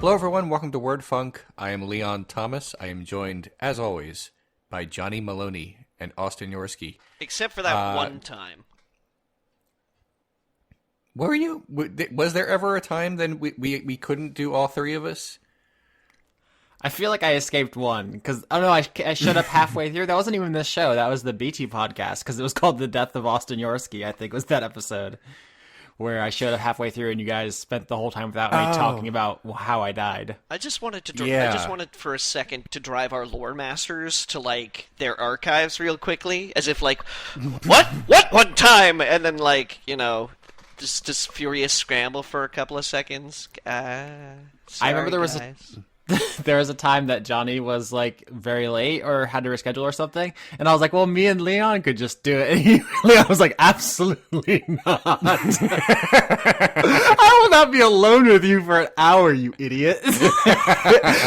Hello, everyone. Welcome to Word Funk. I am Leon Thomas. I am joined, as always, by Johnny Maloney and Austin Yorsky. Except for that one time. Were you? Was there ever a time then we couldn't do all three of us? I feel like I escaped one, because, oh no, I showed up halfway through. That wasn't even this show. That was the BT podcast, because it was called The Death of Austin Yorsky, I think was that episode, where I showed up halfway through and you guys spent the whole time without me talking about how I died. I just wanted I just wanted for a second to drive our lore masters to, like, their archives real quickly, as if, like, what one time? And then, like, you know, just furious scramble for a couple of seconds. I remember there was there was a time that Johnny was, like, very late or had to reschedule or something, and I was like, well, me and Leon could just do it. And Leon was like, absolutely not. I will not be alone with you for an hour, you idiot.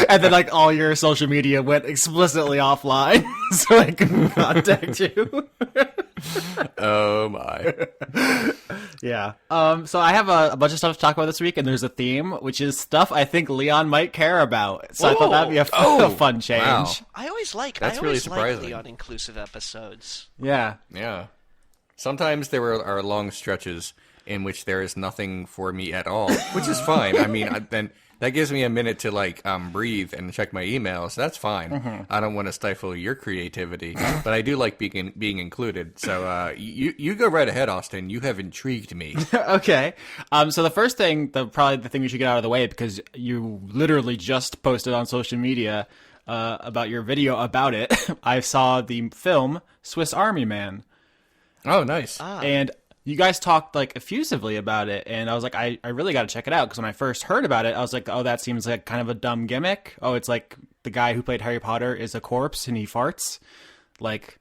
And then, like, all your social media went explicitly offline so I couldn't contact you. Oh, my. Yeah. So I have a bunch of stuff to talk about this week, and there's a theme, which is stuff I think Leon might care about. So I thought that'd be a fun change. Wow. I always like Leon inclusive episodes. Yeah. Yeah. Sometimes there are long stretches in which there is nothing for me at all, which is fine. I mean, then that gives me a minute to, like, breathe and check my emails. That's fine. Mm-hmm. I don't want to stifle your creativity, but I do like being included. So you go right ahead, Austin. You have intrigued me. Okay. So the first thing, probably the thing we should get out of the way, because you literally just posted on social media about your video about it. I saw the film Swiss Army Man. Oh, nice. And you guys talked, like, effusively about it, and I was like, I really got to check it out, because when I first heard about it, I was like, oh, that seems like kind of a dumb gimmick. Oh, it's like the guy who played Harry Potter is a corpse, and he farts. Like,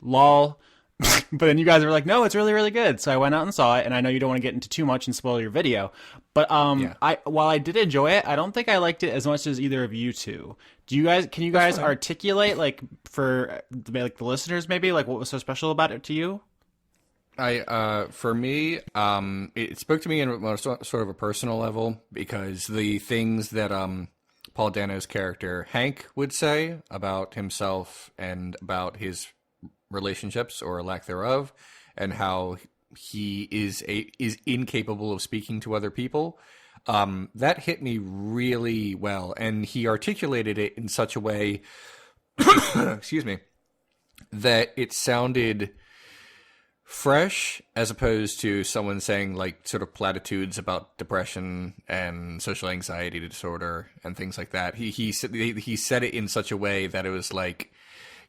lol. But then you guys were like, no, it's really, really good. So I went out and saw it, and I know you don't want to get into too much and spoil your video. But while I did enjoy it, I don't think I liked it as much as either of you two. Can you guys articulate, like, for like the listeners maybe, like, what was so special about it to you? For me, it spoke to me on sort of a personal level, because the things that Paul Dano's character Hank would say about himself and about his relationships or lack thereof, and how he is incapable of speaking to other people, that hit me really well, and he articulated it in such a way, excuse me, that it sounded fresh, as opposed to someone saying, like, sort of platitudes about depression and social anxiety disorder and things like that. He said it in such a way that it was like,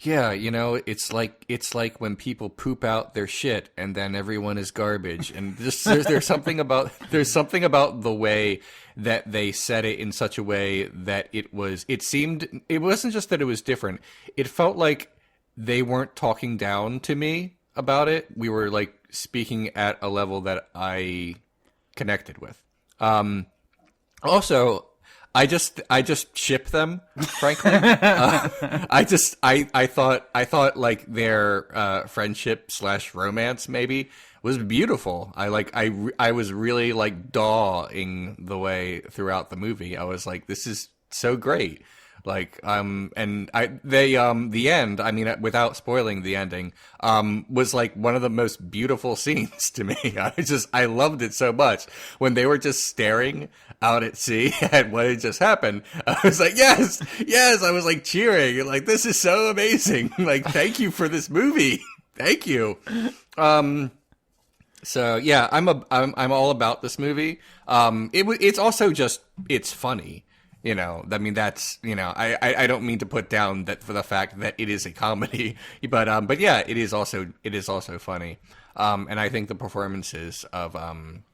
yeah, you know, it's like when people poop out their shit and then everyone is garbage. And just there's something about the way that they said it in such a way that it wasn't just that it was different. It felt like they weren't talking down to me about it. We were, like, speaking at a level that I connected with. Also, I just ship them, frankly. I thought like their friendship / romance maybe was beautiful. I was really, like, dawing the way throughout the movie. I was like, this is so great. Like, the end, I mean, without spoiling the ending, was, like, one of the most beautiful scenes to me. I loved it so much. When they were just staring out at sea at what had just happened, I was like, yes, I was, like, cheering, like, this is so amazing. Like, thank you for this movie. Thank you. So yeah, I'm all about this movie. It's also just, it's funny. You know, I mean, that's, you know, I don't mean to put down that for the fact that it is a comedy, but yeah, it is also funny. And I think the performances of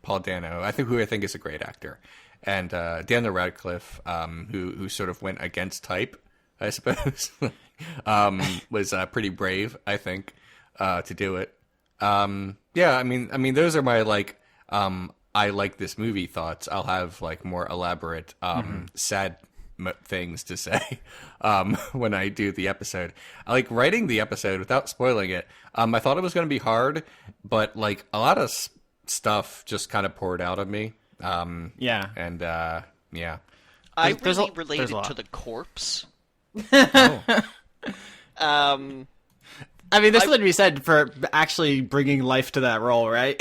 Paul Dano, who I think is a great actor, and Daniel Radcliffe, who sort of went against type, I suppose, was pretty brave, I think, to do it. Yeah, I mean, those are my, like, I like this movie thoughts. I'll have, like, more elaborate, sad things to say when I do the episode. I like writing the episode without spoiling it. I thought it was going to be hard, but, like, a lot of stuff just kind of poured out of me. Yeah. And, yeah. I There's really a related lot. to the corpse. Oh. I mean, there's something to be said for actually bringing life to that role, right?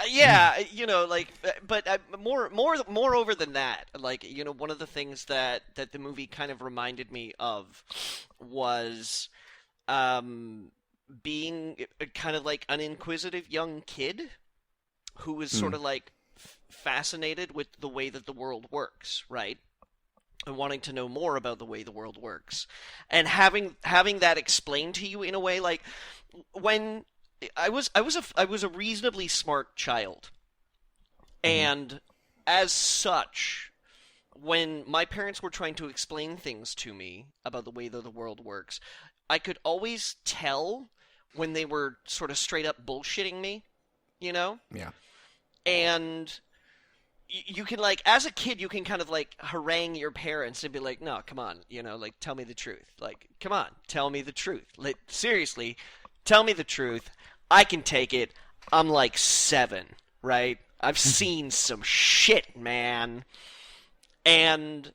Yeah, you know, like, but moreover than that, like, you know, one of the things that the movie kind of reminded me of was, being kind of like an inquisitive young kid who was sort of like fascinated with the way that the world works, right? And wanting to know more about the way the world works, and having that explained to you in a way like when I was a reasonably smart child, and as such, when my parents were trying to explain things to me about the way that the world works, I could always tell when they were sort of straight up bullshitting me, you know? Yeah. And you can, like, as a kid, you can kind of, like, harangue your parents and be like, no, come on, you know, like, tell me the truth. Like, come on, tell me the truth. Like, seriously, tell me the truth. I can take it. I'm, like, 7, right? I've seen some shit, man. And,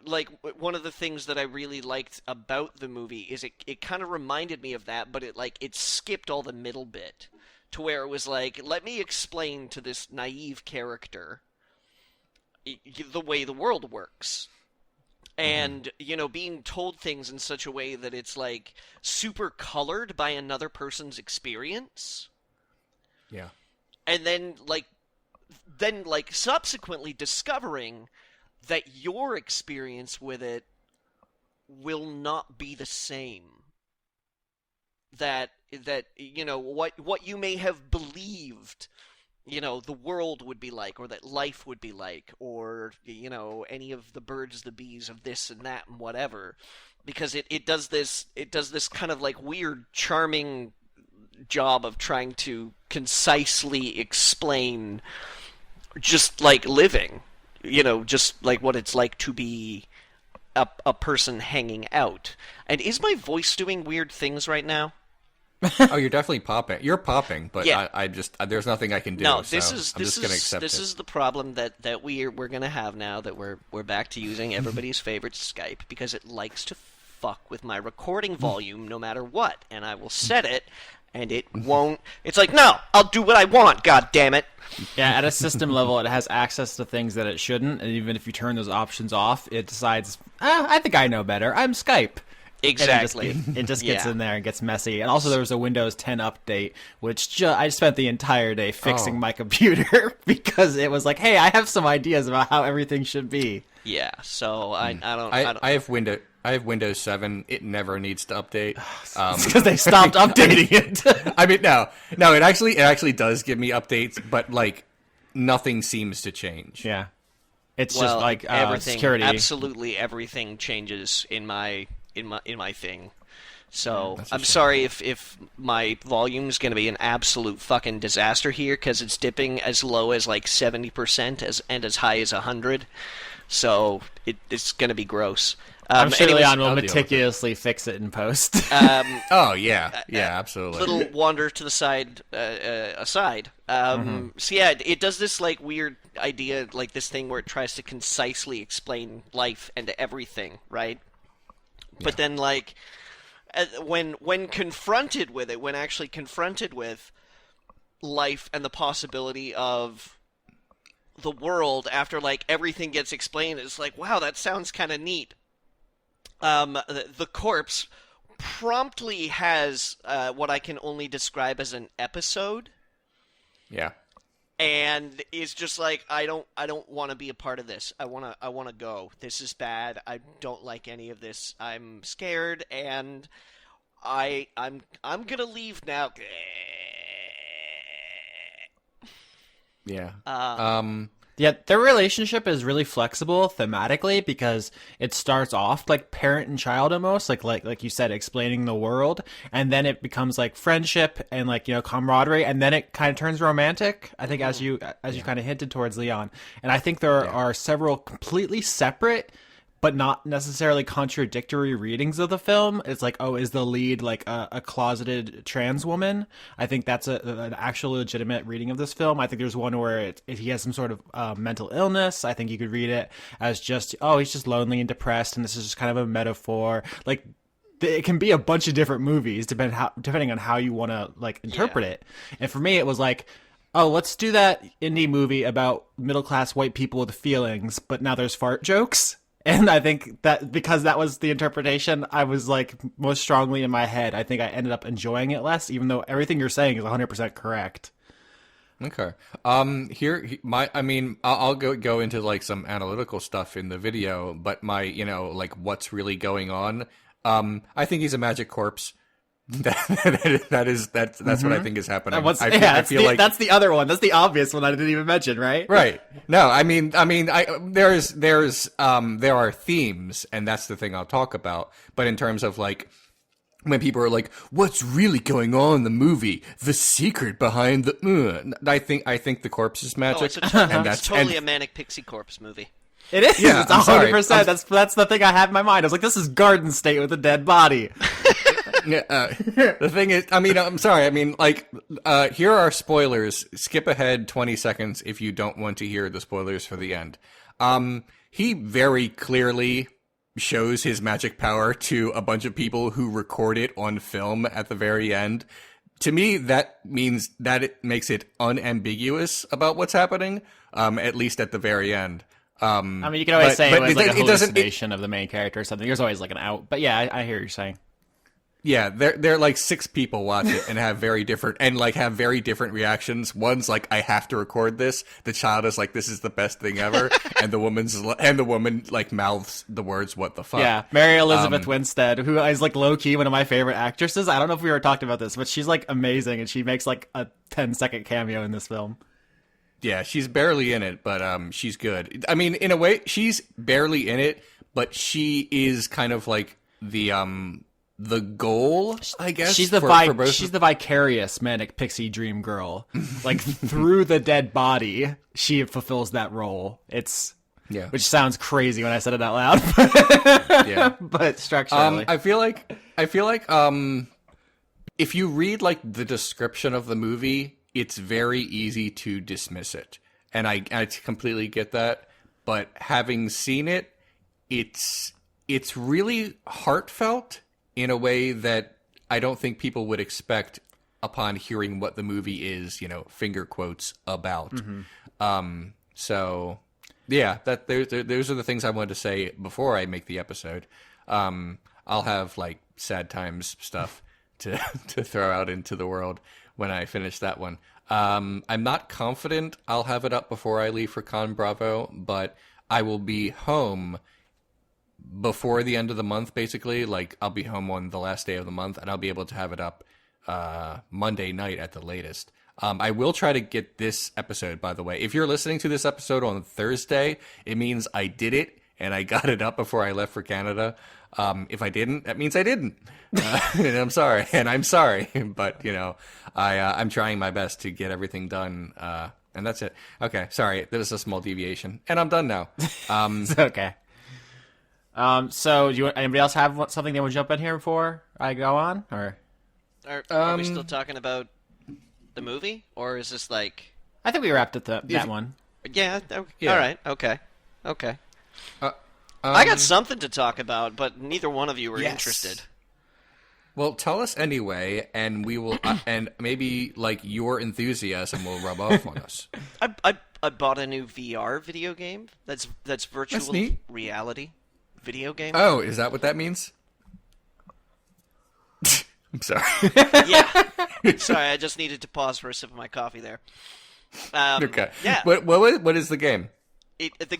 like, one of the things that I really liked about the movie is it kind of reminded me of that, but it skipped all the middle bit to where it was like, let me explain to this naive character the way the world works. And, you know, being told things in such a way that it's, like, super colored by another person's experience. Yeah. And then, subsequently discovering that your experience with it will not be the same. That you know, what you may have believed, you know, the world would be like, or that life would be like, or, you know, any of the birds, the bees of this and that and whatever, because it does this kind of like weird, charming job of trying to concisely explain just like living, you know, just like what it's like to be a person hanging out. And is my voice doing weird things right now? Oh, you're definitely popping. You're popping, but Yeah. I just there's nothing I can do. No, I'm just gonna accept this it. is the problem that we're gonna have now that we're back to using everybody's favorite Skype, because it likes to fuck with my recording volume no matter what, and I will set it, and it won't. It's like, no, I'll do what I want. God damn it! Yeah, at a system level, it has access to things that it shouldn't, and even if you turn those options off, it decides, I think I know better. I'm Skype. Exactly. It just gets Yeah. in there and gets messy. And also there was a Windows 10 update, which I spent the entire day fixing my computer because it was like, hey, I have some ideas about how everything should be. Yeah. So I don't. I have Windows 7. It never needs to update. Because they stopped updating it. I mean, no. It actually does give me updates, but like nothing seems to change. Yeah. It's well, just like everything. security. Absolutely everything changes in my thing. So That's a I'm shame. sorry if my volume's going to be an absolute fucking disaster here, because it's dipping as low as like 70% and as high as 100. So it's going to be gross. I'm sure anyways, Leon will I'll deal with it. meticulously fix it in post. Oh yeah, absolutely. Little wander to the side aside. So yeah, it does this like weird idea, like this thing where it tries to concisely explain life and everything, right? But then, like, when confronted with it, when actually confronted with life and the possibility of the world after, like, everything gets explained, it's like, wow, that sounds kind of neat. The corpse promptly has what I can only describe as an episode. Yeah. And is just like, I don't want to be a part of this. I want to go. This is bad. I don't like any of this. I'm scared, and I'm gonna leave now. Yeah. Yeah, their relationship is really flexible thematically because it starts off like parent and child almost, like you said, explaining the world, and then it becomes like friendship and like, you know, camaraderie, and then it kind of turns romantic. I think as you kind of hinted towards, Leon, and I think there are several completely separate but not necessarily contradictory readings of the film. It's like, oh, is the lead like a closeted trans woman? I think that's an actual legitimate reading of this film. I think there's one where if he has some sort of mental illness, I think you could read it as just, oh, he's just lonely and depressed, and this is just kind of a metaphor. Like, it can be a bunch of different movies depending on how you want to like interpret it. And for me, it was like, oh, let's do that indie movie about middle-class white people with feelings, but now there's fart jokes. And I think that because that was the interpretation, I was like most strongly in my head. I think I ended up enjoying it less, even though everything you're saying is 100% correct. Okay. I'll go into like some analytical stuff in the video, but like what's really going on. I think he's a magic corpse. That's what I think is happening. I feel like that's the other one. That's the obvious one I didn't even mention, right? Right. No, there are themes, and that's the thing I'll talk about. But in terms of like, when people are like, "What's really going on in the movie? The secret behind the," I think the corpse is magic, and that's totally a Manic Pixie Corpse movie. It is. Yeah, it's 100%. That's the thing I had in my mind. I was like, this is Garden State with a dead body. The thing is, I'm sorry. Here are spoilers. Skip ahead 20 seconds if you don't want to hear the spoilers for the end. He very clearly shows his magic power to a bunch of people who record it on film at the very end. To me, that means that it makes it unambiguous about what's happening, at least at the very end. You can always say it was like a hallucination of the main character or something. There's always like an out. But yeah, I hear what you're saying. Yeah, they're like 6 people watch it and have very different reactions. One's like, I have to record this. The child is like, this is the best thing ever. and the woman like mouths the words, what the fuck? Yeah, Mary Elizabeth Winstead, who is like low key one of my favorite actresses. I don't know if we were talking about this, but she's like amazing, and she makes like a 10-second cameo in this film. Yeah, she's barely in it, but she's good. In a way, she's barely in it, but she is kind of like the goal, I guess. She's the vicarious Manic Pixie Dream Girl. Like, through the dead body, she fulfills that role. Which sounds crazy when I said it out loud. Yeah. But structurally. I feel like if you read like the description of the movie, it's very easy to dismiss it. And I completely get that. But having seen it, it's really heartfelt in a way that I don't think people would expect upon hearing what the movie is, finger quotes, about. Mm-hmm. So, yeah, those are the things I wanted to say before I make the episode. I'll have, like, sad times stuff to throw out into the world when I finish that one. I'm not confident I'll have it up before I leave for Con Bravo, but I will be home before the end of the month, basically. Like, I'll be home on the last day of the month, and I'll be able to have it up Monday night at the latest. I will try to get this episode, by the way. If you're listening to this episode on Thursday, it means I did it, and I got it up before I left for Canada. If I didn't, that means I didn't. And I'm sorry. But, I'm trying my best to get everything done, and that's it. Okay, sorry. There was a small deviation, and I'm done now. It's okay. So, anybody else have something they would jump in here before I go on? Or are we still talking about the movie, or is this like? I think we wrapped up that one. Yeah. All right. Okay. I got something to talk about, but neither one of you were interested. Well, tell us anyway, and we will, and maybe like your enthusiasm will rub off on us. I bought a new VR video game. That's virtual reality video game. Oh, is that what that means? I'm sorry. Yeah. Sorry, I just needed to pause for a sip of my coffee there. Okay. Yeah. What is the game? The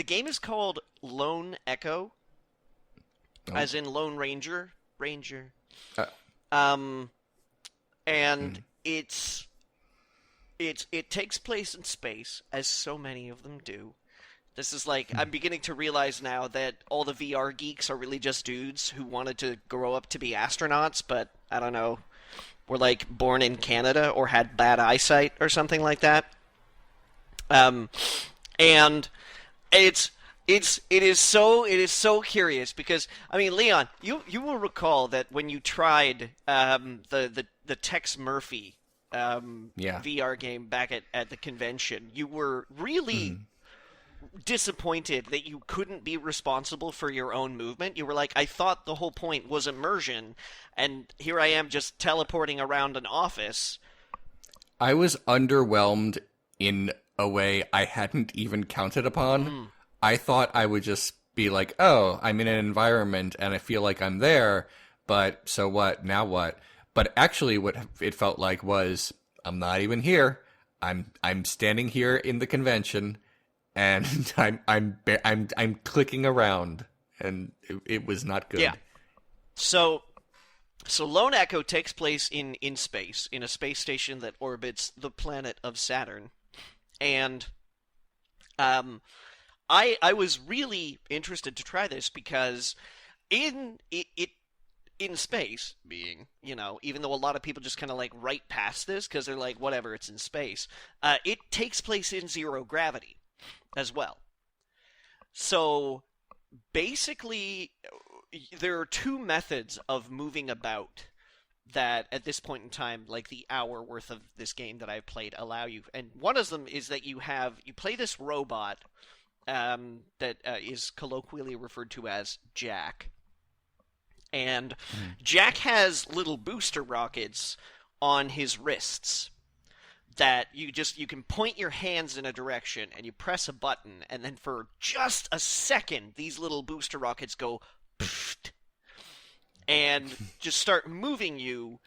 game is called Lone Echo, as in Lone Ranger. And it takes place in space, as so many of them do. This is like, I'm beginning to realize now that all the VR geeks are really just dudes who wanted to grow up to be astronauts, but I don't know, were like born in Canada or had bad eyesight or something like that. And it's it is so curious because I mean, Leon, you will recall that when you tried the Tex Murphy VR game back at the convention, you were really disappointed that you couldn't be responsible for your own movement. You were like, I thought the whole point was immersion, and here I am just teleporting around an office. I was underwhelmed in a way I hadn't even counted upon. I thought I would just be like, oh, I'm in an environment and I feel like I'm there, but so what? Now what? But actually what it felt like was, I'm not even here. I'm standing here in the convention and I'm clicking around, and it was not good. Yeah. So Lone Echo takes place in space, in a space station that orbits the planet of Saturn. And I was really interested to try this because in space, being, even though a lot of people just kind of like right past this because they're like, whatever, it's in space, it takes place in zero gravity as well. So basically, there are two methods of moving about that at this point in time, like the hour worth of this game that I've played, allow you. And one of them is that you play this robot that is colloquially referred to as Jack. And Jack has little booster rockets on his wrists that you can point your hands in a direction and you press a button, and then for just a second these little booster rockets go pfft, and just start moving you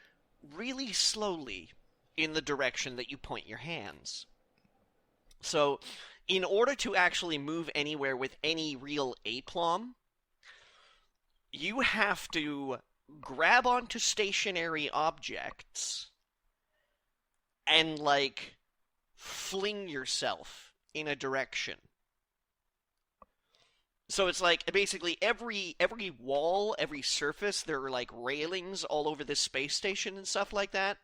really slowly in the direction that you point your hands. So in order to actually move anywhere with any real aplomb, you have to grab onto stationary objects and, like, fling yourself in a direction. So it's like, basically, every wall, every surface, there are, like, railings all over this space station and stuff like that.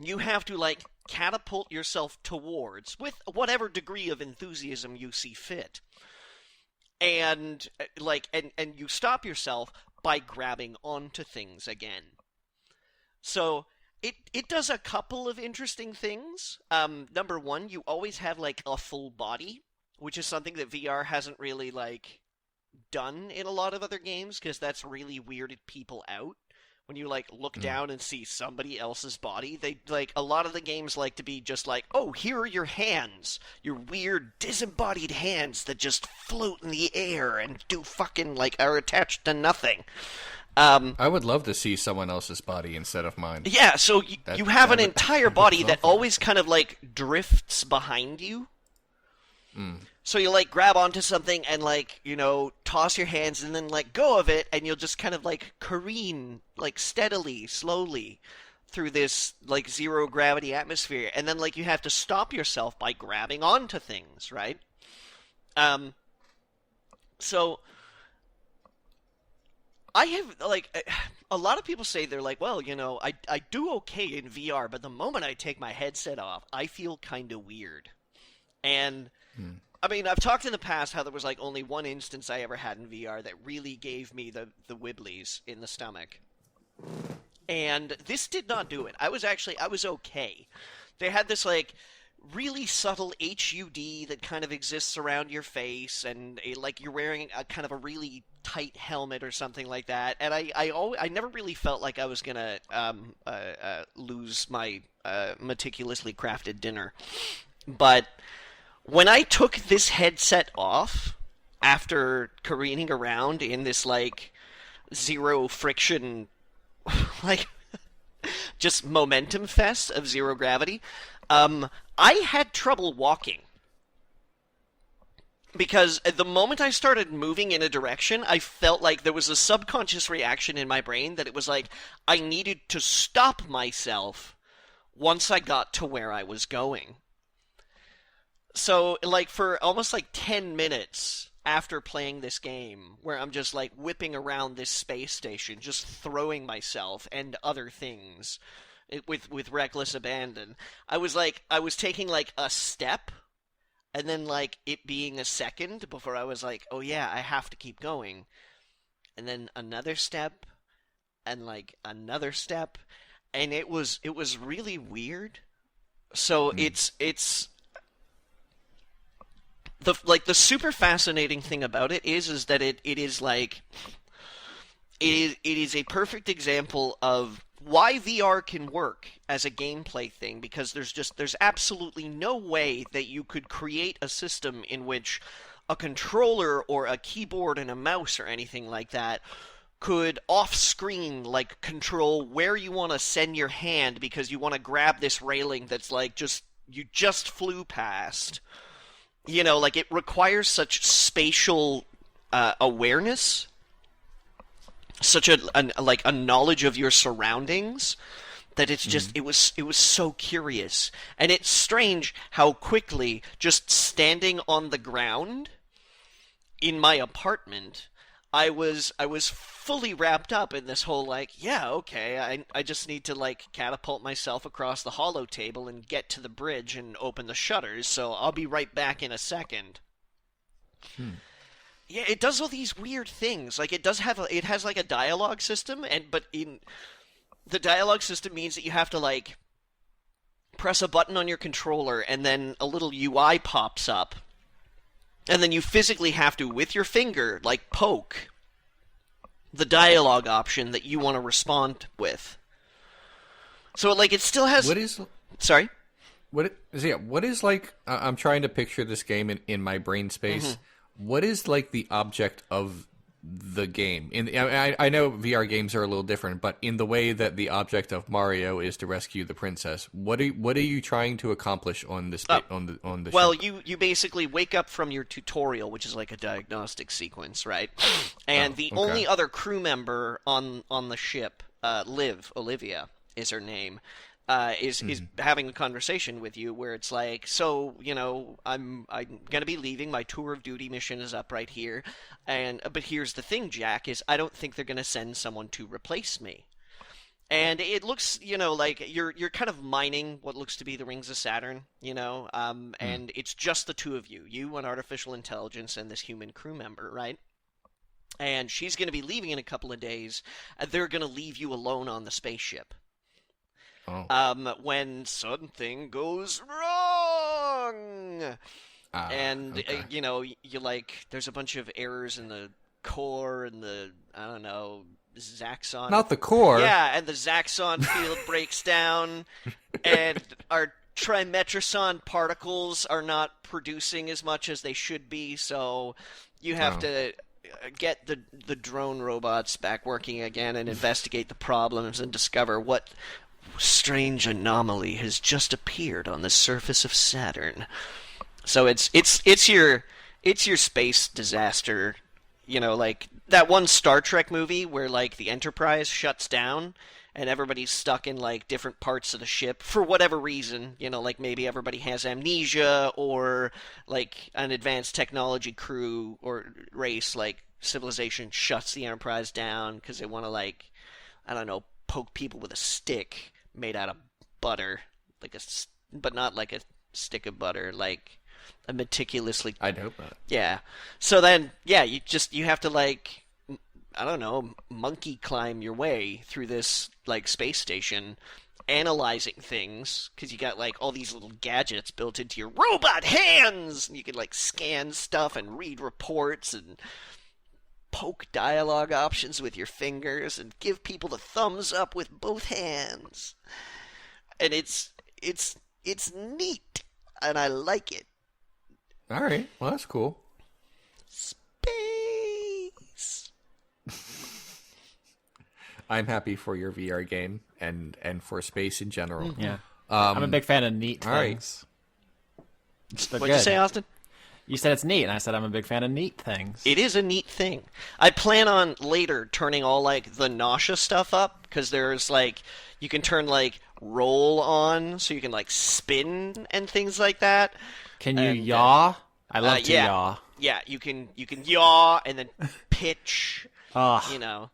You have to, like, catapult yourself towards, with whatever degree of enthusiasm you see fit. And, like, and you stop yourself by grabbing onto things again. So it does a couple of interesting things. Number one, you always have, like, a full body, which is something that VR hasn't really, like, done in a lot of other games, because that's really weirded people out. When you, like, look down and see somebody else's body, they, like, a lot of the games like to be just like, oh, here are your hands, your weird disembodied hands that just float in the air and do fucking, like, are attached to nothing. I would love to see someone else's body instead of mine. Yeah, so you have an entire body that always kind of, like, drifts behind you. So you, like, grab onto something and, like, toss your hands and then let go of it, and you'll just kind of, like, careen, like, steadily, slowly through this, like, zero-gravity atmosphere. And then, like, you have to stop yourself by grabbing onto things, right? So I have, like, a lot of people say, they're like, well, I do okay in VR, but the moment I take my headset off, I feel kind of weird. And I mean, I've talked in the past how there was, like, only one instance I ever had in VR that really gave me the wibblies in the stomach. And this did not do it. I was okay. They had this, like, really subtle HUD that kind of exists around your face, and, like, you're wearing a kind of a really tight helmet or something like that. And I never really felt like I was gonna lose my meticulously crafted dinner. But when I took this headset off, after careening around in this, like, zero friction, like, just momentum fest of zero gravity, I had trouble walking. Because at the moment I started moving in a direction, I felt like there was a subconscious reaction in my brain that it was like, I needed to stop myself once I got to where I was going. So, like, for almost, like, 10 minutes after playing this game, where I'm just, like, whipping around this space station, just throwing myself and other things with reckless abandon, I was taking, like, a step, and then like it being a second before I was like, oh yeah, I have to keep going, and then another step, and like another step, and it was really weird. So it's the super fascinating thing about it is that it is like it is a perfect example of why VR can work as a gameplay thing, because there's absolutely no way that you could create a system in which a controller or a keyboard and a mouse or anything like that could off-screen like control where you want to send your hand because you want to grab this railing that's like you just flew past. You know, like it requires such spatial awareness, such a knowledge of your surroundings, that it's just it was so curious. And it's strange how quickly just standing on the ground in my apartment, I was fully wrapped up in this whole like, yeah, okay, I just need to like catapult myself across the hollow table and get to the bridge and open the shutters, so I'll be right back in a second. Yeah, it does all these weird things. Like it has like a dialogue system, but in the dialogue system means that you have to like press a button on your controller and then a little UI pops up. And then you physically have to, with your finger, like poke the dialogue option that you want to respond with. So like it still has Sorry? What is like I'm trying to picture this game in my brain space. What is like the object of the game? I know VR games are a little different, but in the way that the object of Mario is to rescue the princess, what are you trying to accomplish on this on the well, ship? you basically wake up from your tutorial, which is like a diagnostic sequence, right? And the only other crew member on the ship, Olivia is her name, is having a conversation with you where it's like, so, you know, I'm gonna be leaving. My tour of duty mission is up right here, but here's the thing, Jack, is I don't think they're gonna send someone to replace me. And it looks, you know, like you're kind of mining what looks to be the rings of Saturn, you know, and it's just the two of you, an artificial intelligence, and this human crew member, right? And she's gonna be leaving in a couple of days, and they're gonna leave you alone on the spaceship. When something goes wrong, you know, you like, there's a bunch of errors in the core and the, I don't know, Zaxxon. Not the core. Yeah, and the Zaxxon field breaks down, and our Trimetrison particles are not producing as much as they should be, so you have to get the drone robots back working again and investigate the problems and discover what strange anomaly has just appeared on the surface of Saturn. So it's your space disaster, you know, like that one Star Trek movie where like the Enterprise shuts down and everybody's stuck in like different parts of the ship for whatever reason, you know, like maybe everybody has amnesia, or like an advanced technology crew or race like civilization shuts the Enterprise down because they want to, like, I don't know, poke people with a stick made out of butter, but not like a stick of butter, like a meticulously. I'd hope not. Yeah. So then, yeah, you have to, like, I don't know, monkey climb your way through this like space station, analyzing things, because you got like all these little gadgets built into your robot hands, and you can like scan stuff and read reports and poke dialogue options with your fingers and give people the thumbs up with both hands. And it's neat, and I like it. All right, well, that's cool. Space. I'm happy for your VR game and for space in general. Yeah, I'm a big fan of neat things. Right. What'd you say, Austin? You said it's neat, and I said I'm a big fan of neat things. It is a neat thing. I plan on later turning all, like, the nausea stuff up, because there's, like, you can turn, like, roll on, so you can, like, spin and things like that. Can you yaw? I love to yaw. Yeah, you can yaw and then pitch, you know.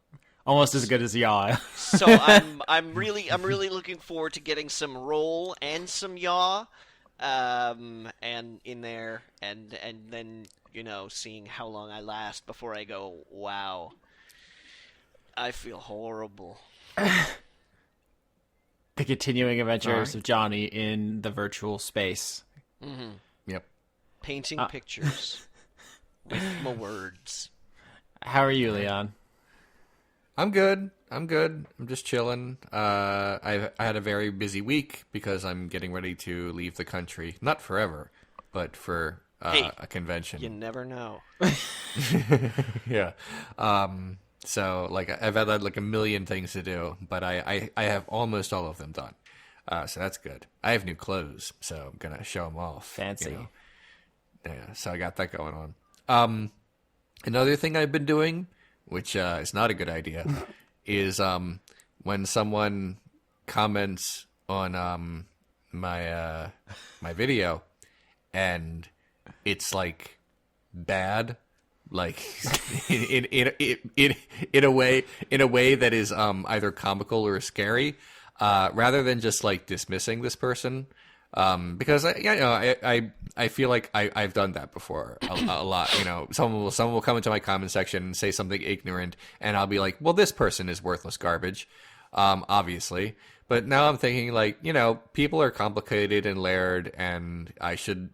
Almost as good as yaw. So I'm really looking forward to getting some roll and some yaw. and in there, and then seeing how long I last before I go, wow, I feel horrible. The continuing adventures of Johnny in the virtual space. Mm-hmm. Yep. Painting pictures with my words. How are you, Leon? I'm good. I'm just chilling. I had a very busy week because I'm getting ready to leave the country. Not forever, but for a convention. You never know. Yeah. So, like, I've had like a million things to do, but I have almost all of them done. So that's good. I have new clothes, so I'm gonna show them off. Fancy. Yeah. So I got that going on. Another thing I've been doing, which is not a good idea, is when someone comments on my video, and it's like bad, like in a way that is either comical or scary, rather than just like dismissing this person. Because I feel like I've done that before a lot. Someone will come into my comment section and say something ignorant, and I'll be like, well, this person is worthless garbage, obviously. But now I'm thinking, like, people are complicated and layered, and I should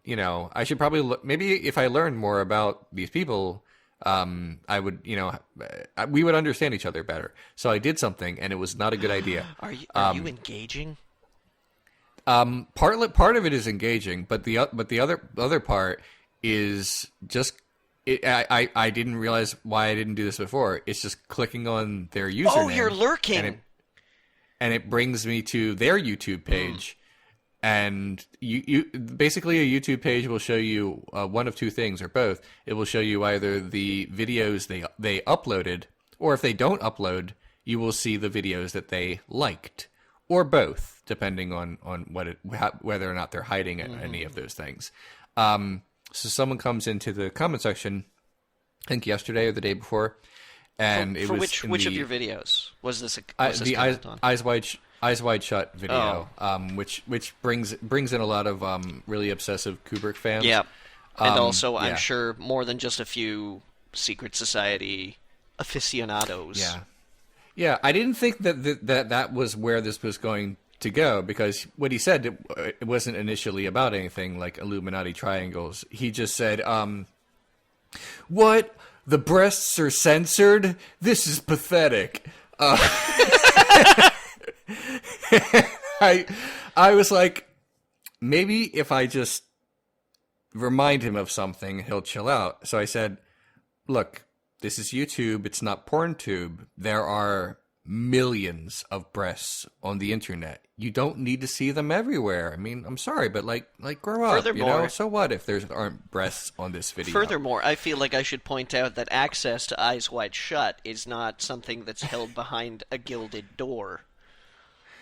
probably maybe if I learn more about these people, I would, we would understand each other better. So I did something, and it was not a good idea. Are you engaging? Part of it is engaging, but the other part is just I didn't realize why I didn't do this before. It's just clicking on their username. Oh, you're lurking. And it brings me to their YouTube page. And you basically a YouTube page will show you one of two things or both. It will show you either the videos they uploaded, or if they don't upload, you will see the videos that they liked, or both, depending on whether or not they're hiding any of those things. So someone comes into the comment section, I think yesterday or the day before, and it was which of your videos was this? The Eyes Wide Shut video, which brings in a lot of really obsessive Kubrick fans. Yeah, and also I'm sure more than just a few Secret Society aficionados. Yeah. I didn't think that was where this was going to go, because what he said, it wasn't initially about anything like Illuminati triangles. He just said, "What? The breasts are censored? This is pathetic." I was like, maybe if I just remind him of something, he'll chill out. So I said, look, this is YouTube. It's not PornTube. There are millions of breasts on the internet. You don't need to see them everywhere. I mean, I'm sorry, but like grow up. Furthermore, so what if there aren't breasts on this video? Furthermore, I feel like I should point out that access to Eyes Wide Shut is not something that's held behind a gilded door.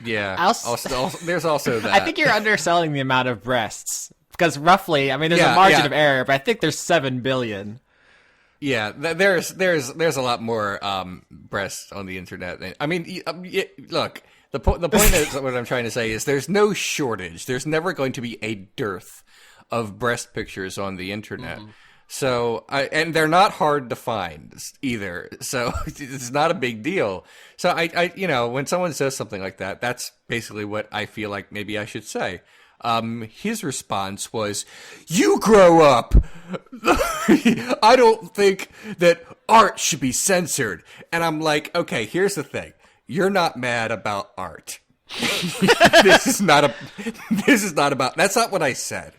Yeah. There's also that. I think you're underselling the amount of breasts, because roughly, I mean, there's a margin of error, but I think there's 7 billion. Yeah, there's a lot more breasts on the internet. I mean, look, the point is, what I'm trying to say is there's no shortage. There's never going to be a dearth of breast pictures on the internet. Mm-hmm. So, and they're not hard to find either. So it's not a big deal. So I when someone says something like that, that's basically what I feel like maybe I should say. His response was, "You grow up. I don't think that art should be censored." And I'm like, okay, here's the thing. You're not mad about art. This is not about, that's not what I said.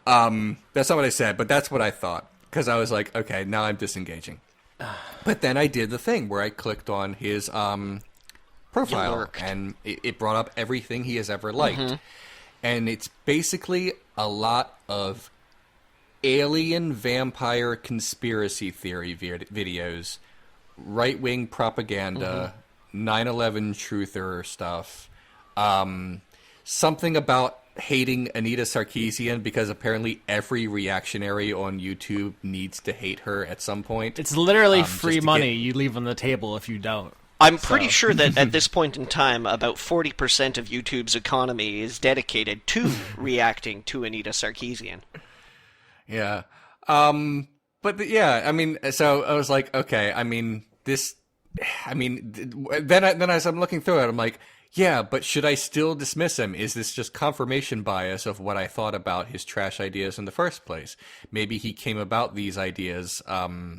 That's not what I said, but that's what I thought. Because I was like, okay, now I'm disengaging. But then I did the thing where I clicked on his profile, and it brought up everything he has ever liked. Mm-hmm. And it's basically a lot of alien vampire conspiracy theory videos, right-wing propaganda, 9/11 truther stuff, something about hating Anita Sarkeesian because apparently every reactionary on YouTube needs to hate her at some point. It's literally free money you leave on the table if you don't. I'm pretty sure that at this point in time, about 40% of YouTube's economy is dedicated to reacting to Anita Sarkeesian. Yeah. Yeah, I mean, so I was like, okay, I mean, then as I'm looking through it, I'm like, yeah, but should I still dismiss him? Is this just confirmation bias of what I thought about his trash ideas in the first place? Maybe he came about these ideas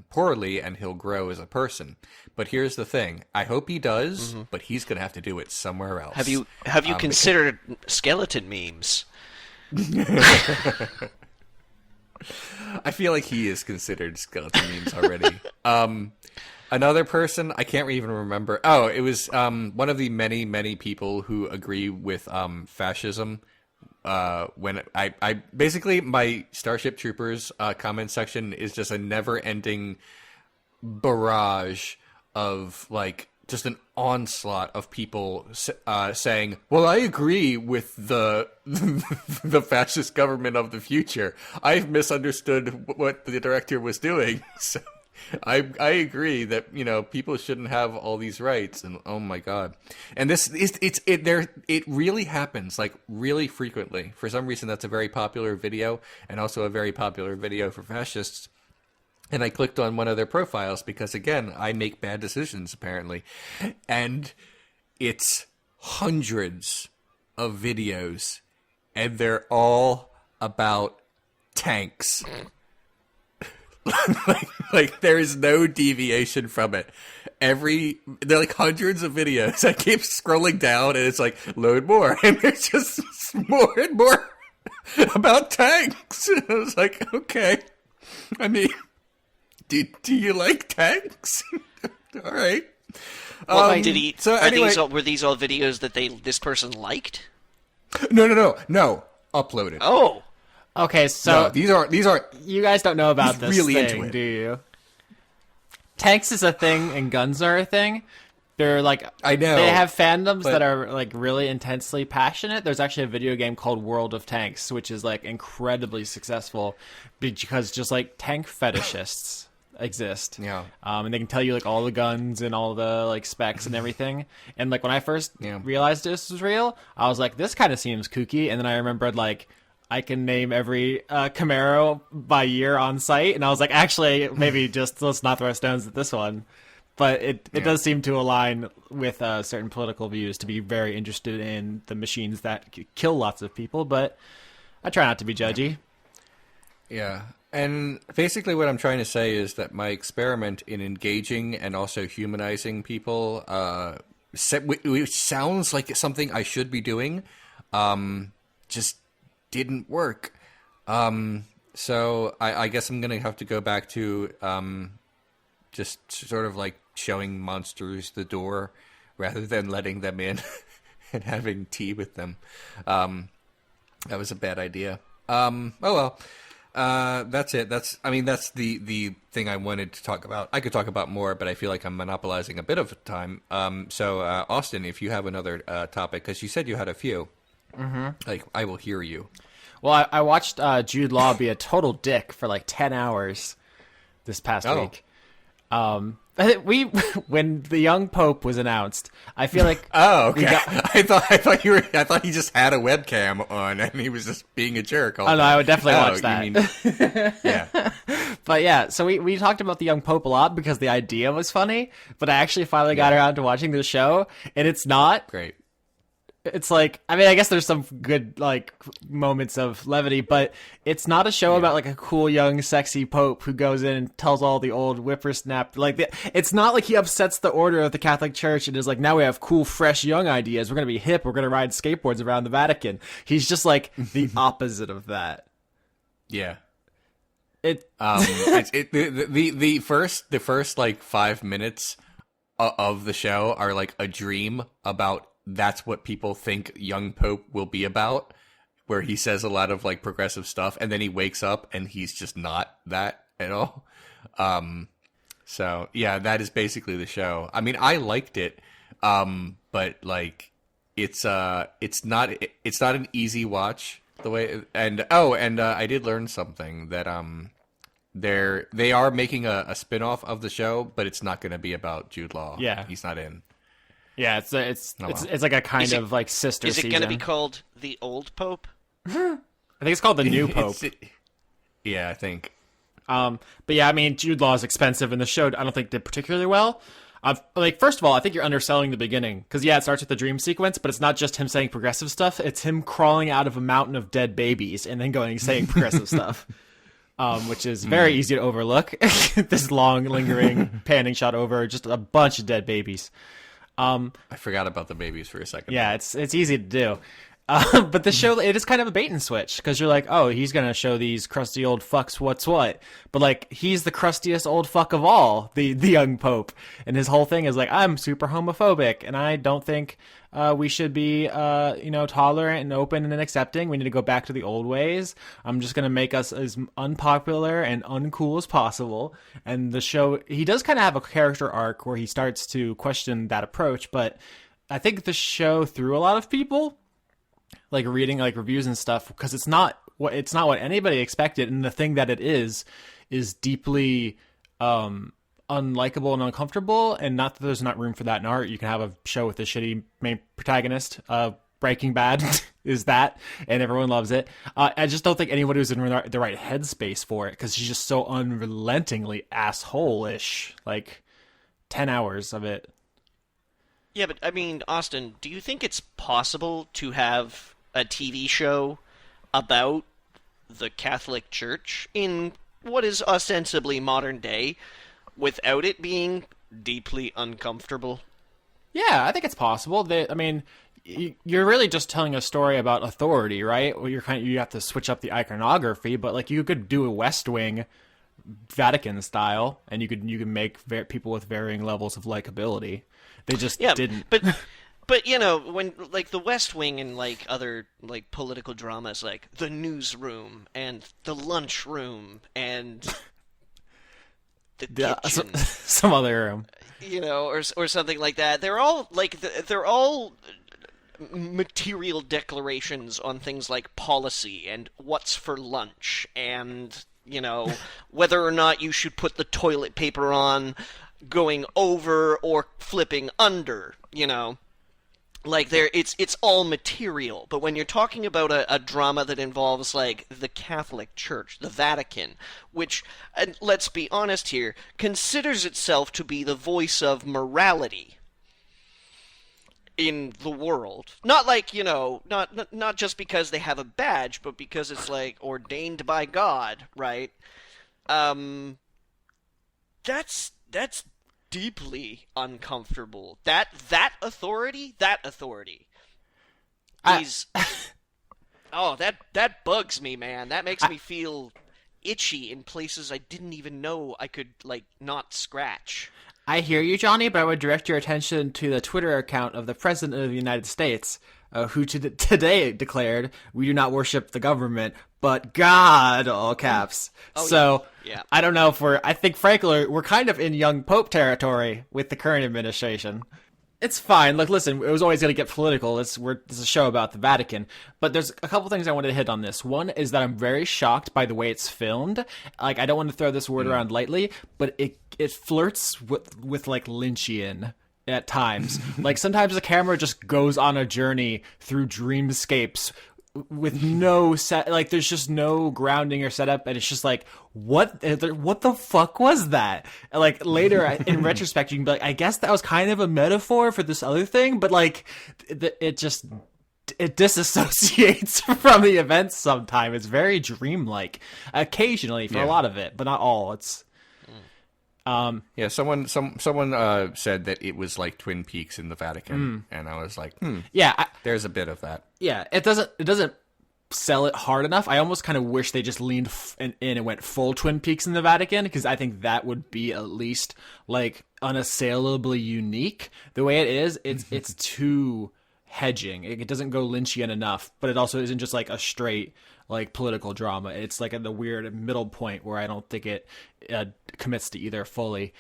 poorly and he'll grow as a person. But here's the thing. I hope he does, but he's going to have to do it somewhere else. Have you considered skeleton memes? I feel like he is considered skeleton memes already. Another person, I can't even remember. Oh, it was one of the many, many people who agree with fascism. When I basically, my Starship Troopers comment section is just a never-ending barrage of, like, just an onslaught of people saying, well, I agree with the the fascist government of the future. I've misunderstood what the director was doing. So I agree that, you know, people shouldn't have all these rights. And oh my God. And it really happens, like, really frequently. For some reason, that's a very popular video, and also a very popular video for fascists. And I clicked on one of their profiles because, again, I make bad decisions, apparently. And it's hundreds of videos, and they're all about tanks. like there is no deviation from it. They're like hundreds of videos. I keep scrolling down, and it's like, load more. And there's just more and more about tanks. And I was like, okay. I mean... Do you like tanks? All right. Well, Were these all videos that this person liked? No. Uploaded. Oh. Okay, so no, these are. You guys don't know about this really thing, into it. do you? Tanks is a thing, and guns are a thing. They're like, I know, they have fandoms that are like really intensely passionate. There's actually a video game called World of Tanks, which is like incredibly successful because just like tank fetishists exist. Yeah. And they can tell you like all the guns and all the like specs and everything. And like when I first realized this was real, I was like, this kind of seems kooky. And then I remembered like I can name every Camaro by year on site, and I was like, actually, maybe just let's not throw stones at this one. But it does seem to align with certain political views to be very interested in the machines that kill lots of people. But I try not to be judgy. Yeah. And basically what I'm trying to say is that my experiment in engaging and also humanizing people, which sounds like something I should be doing, just didn't work. So I guess I'm going to have to go back to just sort of like showing monsters the door rather than letting them in and having tea with them. That was a bad idea. Oh well. That's it. That's the thing I wanted to talk about. I could talk about more, but I feel like I'm monopolizing a bit of time. So Austin, if you have another topic, because you said you had a few, like I will hear you. Well, I watched Jude Law be a total dick for like 10 hours this past week. When the young Pope was announced, I feel like okay. I thought he just had a webcam on and he was just being a jerk. No, I would definitely watch that. Yeah. But yeah, so we talked about the young Pope a lot because the idea was funny, but I actually finally got around to watching the show, and it's not great. It's like, I mean, I guess there's some good, like, moments of levity, but it's not a show about, like, a cool, young, sexy pope who goes in and tells all the old whippersnap. Like, it's not like he upsets the order of the Catholic Church and is like, now we have cool, fresh, young ideas. We're going to be hip. We're going to ride skateboards around the Vatican. He's just, like, the opposite of that. Yeah. The first, like, 5 minutes of the show are, like, a dream about that's what people think young Pope will be about, where he says a lot of like progressive stuff, and then he wakes up and he's just not that at all. So yeah, that is basically the show. I mean, I liked it, but like it's not an easy watch the way. And I did learn something that they are making a spin-off of the show, but it's not going to be about Jude Law. Yeah, he's not in. Yeah, it's like a kind of like sister season. Is it going to be season. called The Old Pope? I think it's called The New Pope. Yeah, I think. But yeah, I mean, Jude Law is expensive, and the show I don't think did particularly well. Like, first of all, I think you're underselling the beginning, because yeah, it starts with the dream sequence, but it's not just him saying progressive stuff. It's him crawling out of a mountain of dead babies and then going and saying progressive stuff, which is very easy to overlook. This long, lingering, panning shot over just a bunch of dead babies. I forgot about the babies for a second. Yeah, it's easy to do. But the show, it is kind of a bait and switch, because you're like, oh, he's going to show these crusty old fucks what's what. But, like, he's the crustiest old fuck of all, the young pope. And his whole thing is like, I'm super homophobic, and I don't think we should be, tolerant and open and accepting. We need to go back to the old ways. I'm just going to make us as unpopular and uncool as possible. And the show, he does kind of have a character arc where he starts to question that approach. But I think the show threw a lot of people, like reading like reviews and stuff, because it's not what anybody expected, and the thing that it is deeply unlikable and uncomfortable. And not that there's not room for that in art. You can have a show with a shitty main protagonist. Breaking Bad is that, and everyone loves it. I just don't think anybody was in the right headspace for it, because she's just so unrelentingly asshole-ish. Like 10 hours of it. Yeah, but I mean, Austin, do you think it's possible to have a TV show about the Catholic Church in what is ostensibly modern day without it being deeply uncomfortable? Yeah, I think it's possible. You're really just telling a story about authority, right? Well, you have to switch up the iconography, but like you could do a West Wing Vatican style, and you could make people with varying levels of likability. They just didn't. But when like the West Wing and like other like political dramas, like the newsroom and the lunchroom and the kitchen, some other room, or something like that. They're all material declarations on things like policy and what's for lunch and whether or not you should put the toilet paper on going over or flipping under, like it's all material. But when you're talking about a drama that involves like the Catholic Church, the Vatican, which, and let's be honest here, considers itself to be the voice of morality in the world, not like not just because they have a badge, but because it's like ordained by God, right? That's deeply uncomfortable. That authority is that bugs me, man. That makes me feel itchy in places I didn't even know I could like not scratch. I hear you, Johnny, but I would direct your attention to the Twitter account of the President of the United States, who today declared, "We do not worship the government, but God," all caps. Yeah. I don't know I think, frankly, we're kind of in young Pope territory with the current administration. It's fine. Like, listen, it was always going to get political. This is a show about the Vatican. But there's a couple things I wanted to hit on this. One is that I'm very shocked by the way it's filmed. Like, I don't want to throw this word around lightly, but it flirts with like Lynchian at times. Like, sometimes the camera just goes on a journey through dreamscapes with no set, like there's just no grounding or setup, and it's just like, what the fuck was that? And like later in retrospect, you can be like, I guess that was kind of a metaphor for this other thing, but like it disassociates from the events sometimes. It's very dreamlike occasionally for a lot of it, but not all. It's someone said that it was like Twin Peaks in the Vatican, and I was like, there's a bit of that. Yeah, it doesn't sell it hard enough. I almost kind of wish they just leaned in and went full Twin Peaks in the Vatican, because I think that would be at least like unassailably unique. The way it is, it's too hedging. It doesn't go Lynchian enough, but it also isn't just like a straight like political drama. It's like at the weird middle point where I don't think it commits to either fully.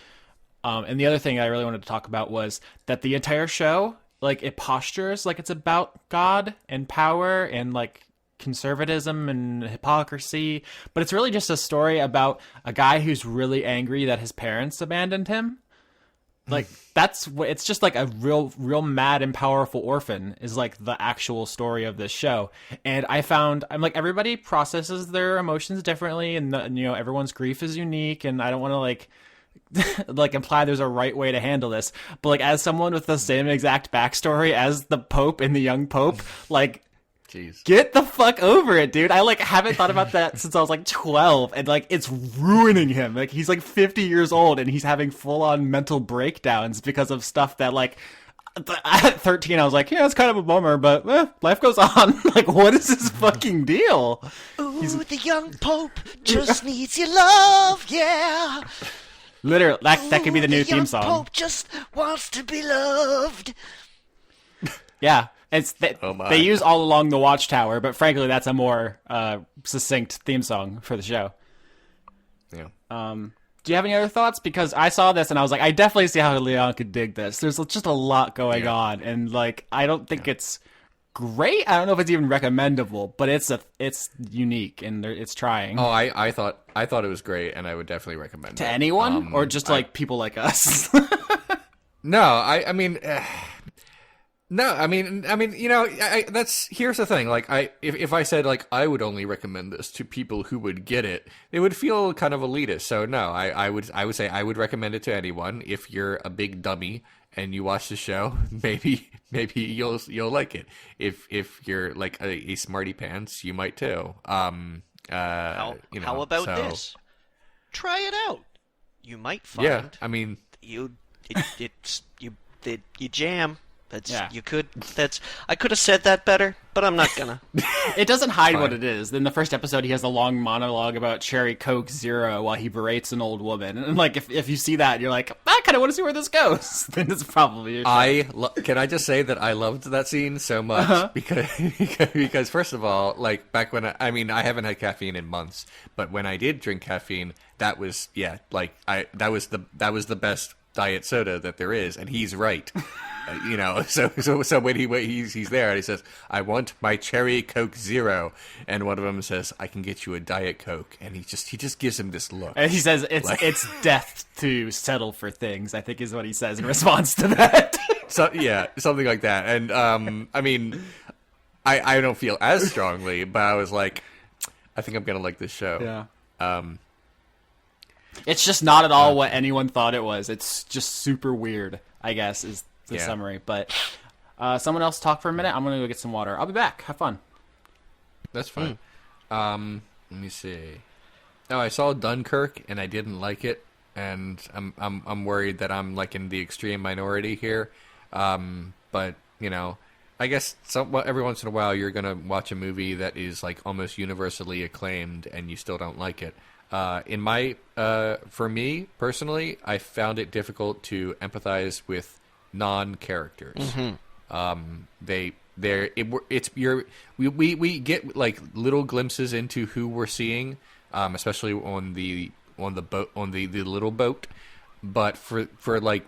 And the other thing I really wanted to talk about was that the entire show, like, it postures like it's about God and power and like conservatism and hypocrisy, but it's really just a story about a guy who's really angry that his parents abandoned him. like that's what it's just like a real mad and powerful orphan is like the actual story of this show. And I'm like, everybody processes their emotions differently, and everyone's grief is unique, and I don't want to like like imply there's a right way to handle this, but like as someone with the same exact backstory as the Pope and the young Pope, like jeez, get the fuck over it, dude. I like haven't thought about that since I was like 12, and like it's ruining him. Like he's like 50 years old and he's having full on mental breakdowns because of stuff that like at 13 I was like, yeah, it's kind of a bummer, but life goes on. Like, what is this fucking deal? Ooh, the young Pope just needs your love, yeah. Literally, that could be the new theme song. The young Pope just wants to be loved. Yeah. They use All Along the Watchtower, but frankly, that's a more succinct theme song for the show. Yeah. Do you have any other thoughts? Because I saw this and I was like, I definitely see how Leon could dig this. There's just a lot going on, and like, I don't think it's great. I don't know if it's even recommendable, but it's unique and it's trying. Oh, I thought it was great, and I would definitely recommend it to anyone, or just like people like us. No, I mean. No, I mean, here's the thing. Like, if I said like I would only recommend this to people who would get it, it would feel kind of elitist. So no, I would say I would recommend it to anyone. If you're a big dummy and you watch the show, maybe you'll like it. If you're like a smarty pants, you might too. How about this? Try it out. You might find. Yeah, I mean, you jam. I could have said that better, but I'm not gonna. It doesn't hide what it is. In the first episode, he has a long monologue about Cherry Coke Zero while he berates an old woman. And like, if you see that, you're like, I kind of want to see where this goes. Then it's probably your show. Can I just say that I loved that scene so much because first of all, like back when I haven't had caffeine in months, but when I did drink caffeine, that was that was the best diet soda that there is, and he's right. So when he's there and he says, I want my Cherry Coke Zero, and one of them says, I can get you a Diet Coke, and he just gives him this look, and he says it's death to settle for things, I think is what he says in response to that. So yeah, something like that. And I mean, I don't feel as strongly, but I was like, I think I'm gonna like this show. Yeah. It's just not at all what anyone thought it was. It's just super weird, I guess, is the summary. But someone else talk for a minute. I'm going to go get some water. I'll be back. Have fun. That's fine. Let me see. Oh, I saw Dunkirk, and I didn't like it. And I'm worried that I'm like in the extreme minority here. But, I guess every once in a while you're going to watch a movie that is like almost universally acclaimed, and you still don't like it. For me personally, I found it difficult to empathize with non-characters. We get like little glimpses into who we're seeing, especially on the boat, on the little boat. But for like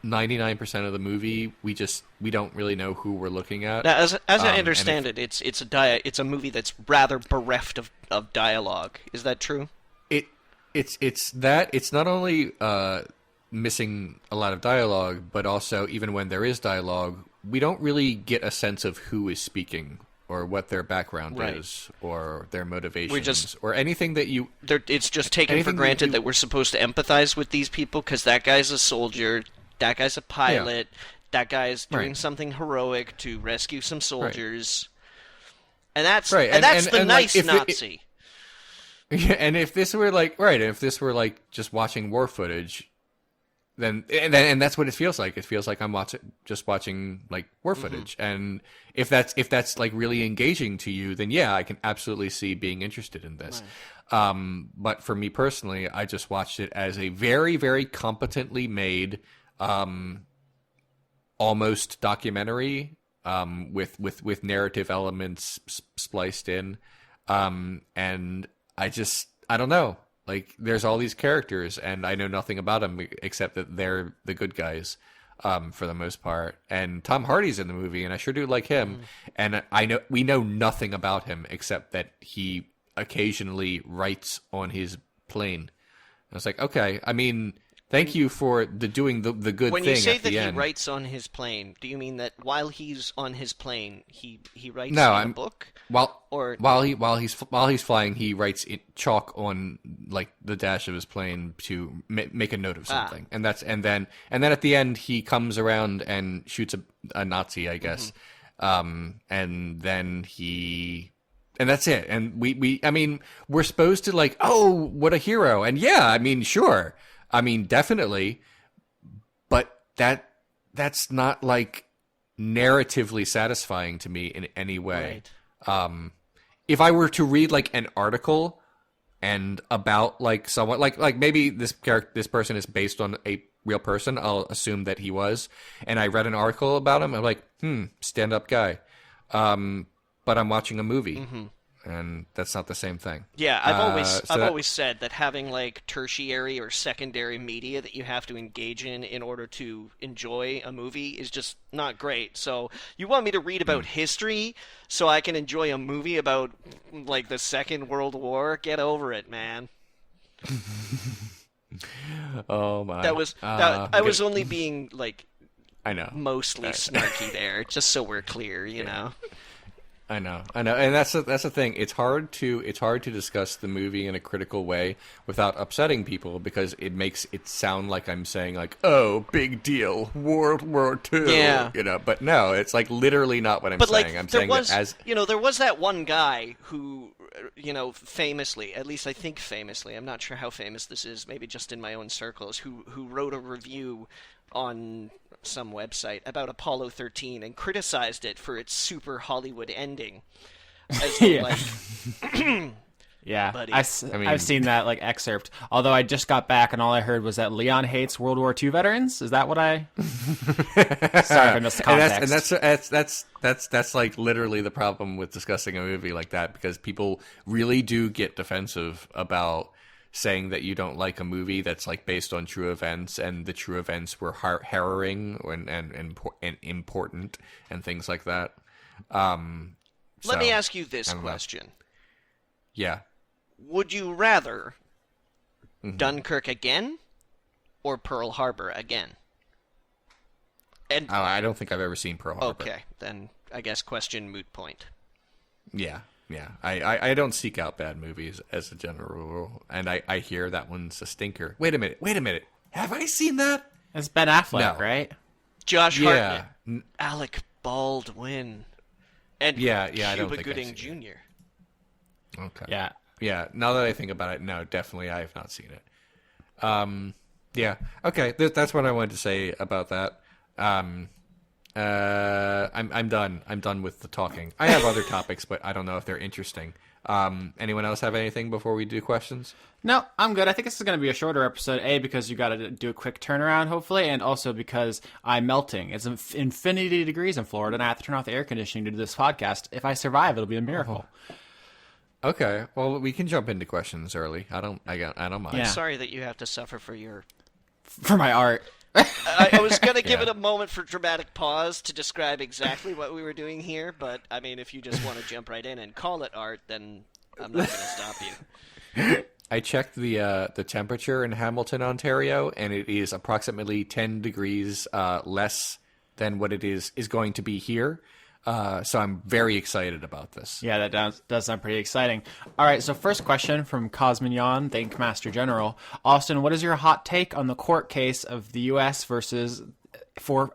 99% of the movie, we don't really know who we're looking at. Now, as I understand it, it's a movie that's rather bereft of dialogue. Is that true? It's not only missing a lot of dialogue, but also even when there is dialogue, we don't really get a sense of who is speaking or what their background is or their motivations or anything that you. It's just taken for granted that we're supposed to empathize with these people because that guy's a soldier, that guy's a pilot, that guy's doing something heroic to rescue some soldiers, and that's the nice Nazi. And if this were like just watching war footage, then that's what it feels like. It feels like I'm watching like war footage. And if that's like really engaging to you, then yeah, I can absolutely see being interested in this. Right. But for me personally, I just watched it as a very, very competently made, almost documentary, with narrative elements spliced in, and I don't know. Like, there's all these characters, and I know nothing about them except that they're the good guys, for the most part. And Tom Hardy's in the movie, and I sure do like him. And we know nothing about him except that he occasionally writes on his plane. I was like, okay. I mean, Thank you for doing the good when thing you say at that the he end. writes on his plane, do you mean that while he's on his plane, he writes No, in a book? While he's flying, he writes chalk on like the dash of his plane to make a note of something, and then at the end he comes around and shoots a Nazi, I guess, and then and that's it. And we're supposed to like, oh, what a hero, and yeah, I mean, sure, I mean, definitely, but that's not like narratively satisfying to me in any way. Right. If I were to read like an article and about like someone like maybe this person is based on a real person, I'll assume that he was, and I read an article about him, I'm like, stand-up guy. But I'm watching a movie, and that's not the same thing. Yeah, I've always said that having like tertiary or secondary media that you have to engage in order to enjoy a movie is just not great. So you want me to read about history so I can enjoy a movie about like the Second World War? Get over it, man. Oh my! I was only being like, I know, mostly snarky there, just so we're clear, you know. I know, and that's the thing. It's hard to discuss the movie in a critical way without upsetting people, because it makes it sound like I'm saying like, oh, big deal, World War II, yeah, you know. But no, it's like literally not what I'm saying. Like, I'm saying that as there was that one guy who, famously, at least I think famously, I'm not sure how famous this is, maybe just in my own circles, who wrote a review on some website about Apollo 13 and criticized it for its super Hollywood ending. As yeah, buddy. I've seen that like excerpt. Although I just got back and all I heard was that Leon hates World War II veterans. Is that what I? Sorry if I missed the context. And that's like literally the problem with discussing a movie like that, because people really do get defensive about saying that you don't like a movie that's like based on true events, and the true events were harrowing and important and things like that. Let me ask you this question. Yeah. Would you rather Dunkirk again or Pearl Harbor again? And I don't think I've ever seen Pearl Harbor. Okay, then I guess question moot point. Yeah. I don't seek out bad movies as a general rule, and I hear that one's a stinker. Wait a minute. Have I seen that? It's Ben Affleck, right? Josh Hartnett, Alec Baldwin, and Cuba Gooding Jr. Okay. Yeah. Now that I think about it, no, definitely I have not seen it. Yeah. Okay. That's what I wanted to say about that. I'm done. I'm done with the talking. I have other topics, but I don't know if they're interesting. Anyone else have anything before we do questions? No, I'm good. I think this is going to be a shorter episode, A, because you got to do a quick turnaround, hopefully, and also because I'm melting. It's infinity degrees in Florida, and I have to turn off the air conditioning to do this podcast. If I survive, it'll be a miracle. Okay. Well, we can jump into questions early. I don't mind. Yeah. I'm sorry that you have to suffer for my art. I was going to give it a moment for dramatic pause to describe exactly what we were doing here, but, I mean, if you just want to jump right in and call it art, then I'm not going to stop you. I checked the temperature in Hamilton, Ontario, and it is approximately 10 degrees less than what it is going to be here. So I'm very excited about this. Yeah, that does sound pretty exciting. All right, so first question from Cosmignon, Thank Master General. Austin, what is your hot take on the court case of the U.S. versus US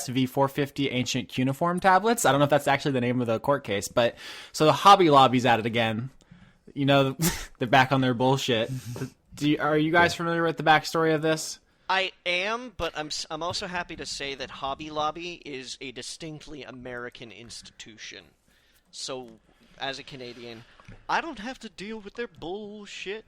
V450 ancient cuneiform tablets? I don't know if that's actually the name of the court case, but so the Hobby Lobby's at it again. You know, they're back on their bullshit. Are you guys familiar with the backstory of this? I am, but I'm also happy to say that Hobby Lobby is a distinctly American institution. So, as a Canadian, I don't have to deal with their bullshit.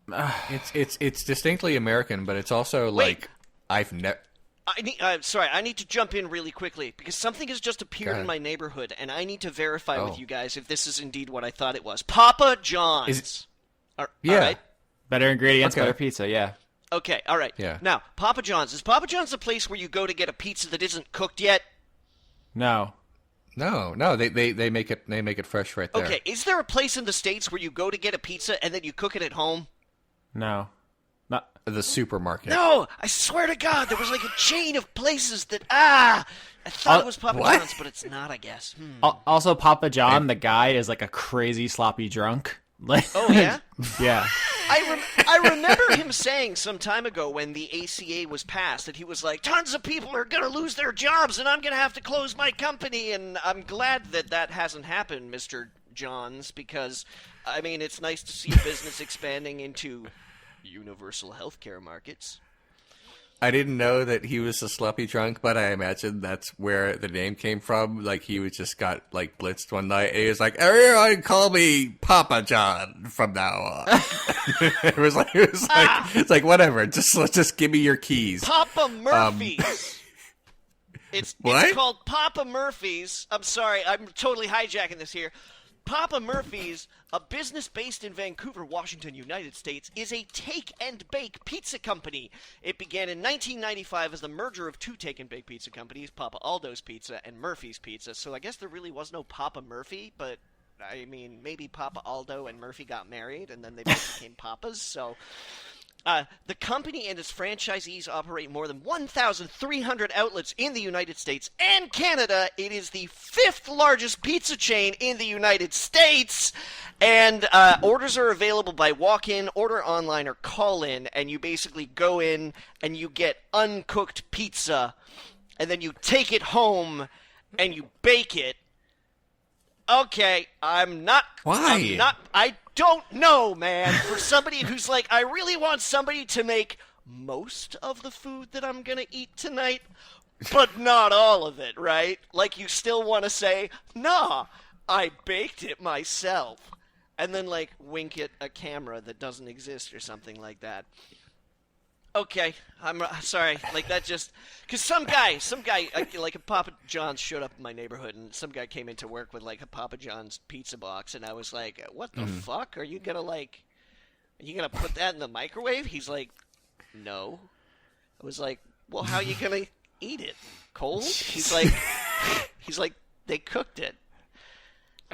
It's distinctly American, but it's also like I've never. I need to jump in really quickly because something has just appeared in my neighborhood, and I need to verify with you guys if this is indeed what I thought it was. Papa John's. All right? Better ingredients, better pizza. Yeah. Okay, all right. Yeah. Now, Papa John's. Is Papa John's a place where you go to get a pizza that isn't cooked yet? No. They make it fresh right there. Okay, is there a place in the States where you go to get a pizza and then you cook it at home? No. The supermarket. No, I swear to God, there was like a chain of places that I thought it was Papa John's, but it's not, I guess. Also, Papa John, the guy, is like a crazy sloppy drunk. Oh yeah, yeah. I remember him saying some time ago when the ACA was passed that he was like, tons of people are gonna lose their jobs and I'm gonna have to close my company, and I'm glad that hasn't happened, Mr. Johns, because I mean it's nice to see business expanding into universal healthcare markets. I didn't know that he was a sloppy drunk, but I imagine that's where the name came from. Like, he was just got, like, blitzed one night, and he was like, everyone call me Papa John from now on. It's like, whatever, just give me your keys. Papa Murphy's. It's called Papa Murphy's. I'm sorry, I'm totally hijacking this here. Papa Murphy's, a business based in Vancouver, Washington, United States, is a take-and-bake pizza company. It began in 1995 as the merger of two take-and-bake pizza companies, Papa Aldo's Pizza and Murphy's Pizza. So I guess there really was no Papa Murphy, but, I mean, maybe Papa Aldo and Murphy got married, and then they both became Papas, so... the company and its franchisees operate more than 1,300 outlets in the United States and Canada. It is the 5th largest pizza chain in the United States, and orders are available by walk-in, order online, or call-in, and you basically go in and you get uncooked pizza, and then you take it home and you bake it. Okay, I don't know, man. For somebody who's like, I really want somebody to make most of the food that I'm gonna eat tonight, but not all of it, right? Like, you still want to say, nah, I baked it myself. And then, like, wink at a camera that doesn't exist or something like that. Okay, I'm sorry. Like, that just... Because some guy, like a Papa John's showed up in my neighborhood, and some guy came into work with, like, a Papa John's pizza box, and I was like, what the fuck? Are you gonna put that in the microwave? He's like, no. I was like, well, how are you gonna eat it? Cold? He's like, they cooked it.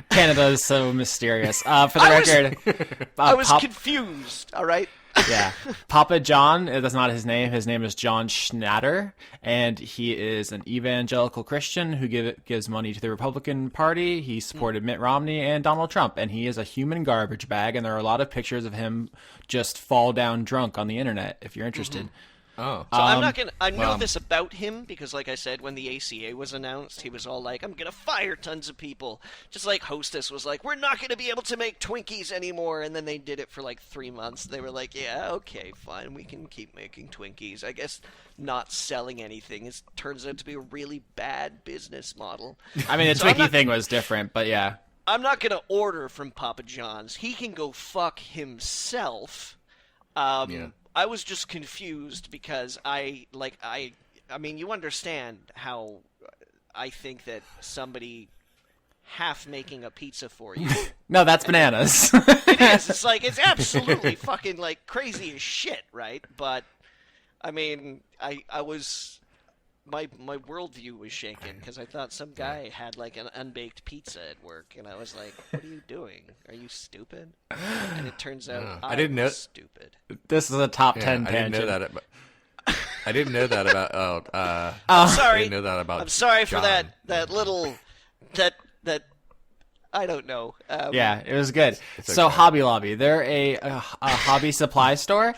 Canada is so mysterious. For the record... I was confused, all right? Yeah. Papa John, that's not his name. His name is John Schnatter, and he is an evangelical Christian who gives money to the Republican Party. He supported Mitt Romney and Donald Trump, and he is a human garbage bag, and there are a lot of pictures of him just fall down drunk on the internet, if you're interested. Mm-hmm. Oh. So I'm not gonna. I know this about him because, like I said, when the ACA was announced, he was all like, "I'm gonna fire tons of people." Just like Hostess was like, "We're not gonna be able to make Twinkies anymore," and then they did it for like 3 months. They were like, "Yeah, okay, fine, we can keep making Twinkies." I guess not selling anything turns out to be a really bad business model. I mean, the Twinkie thing was different, but yeah. I'm not gonna order from Papa John's. He can go fuck himself. Yeah. I was just confused because I mean, you understand how I think that somebody half making a pizza for you. No, that's bananas. It is. It's like, it's absolutely fucking, like, crazy as shit, right? But, I mean, I was... My worldview was shaken because I thought some guy had like an unbaked pizza at work, and I was like, "What are you doing? Are you stupid?" And it turns out I didn't know stupid. This is a top 10 tangent. I didn't know that about. Sorry. I didn't know that about. I'm sorry John. for that little that. I don't know. Yeah, it was good. So okay. Hobby Lobby, they're a hobby supply store.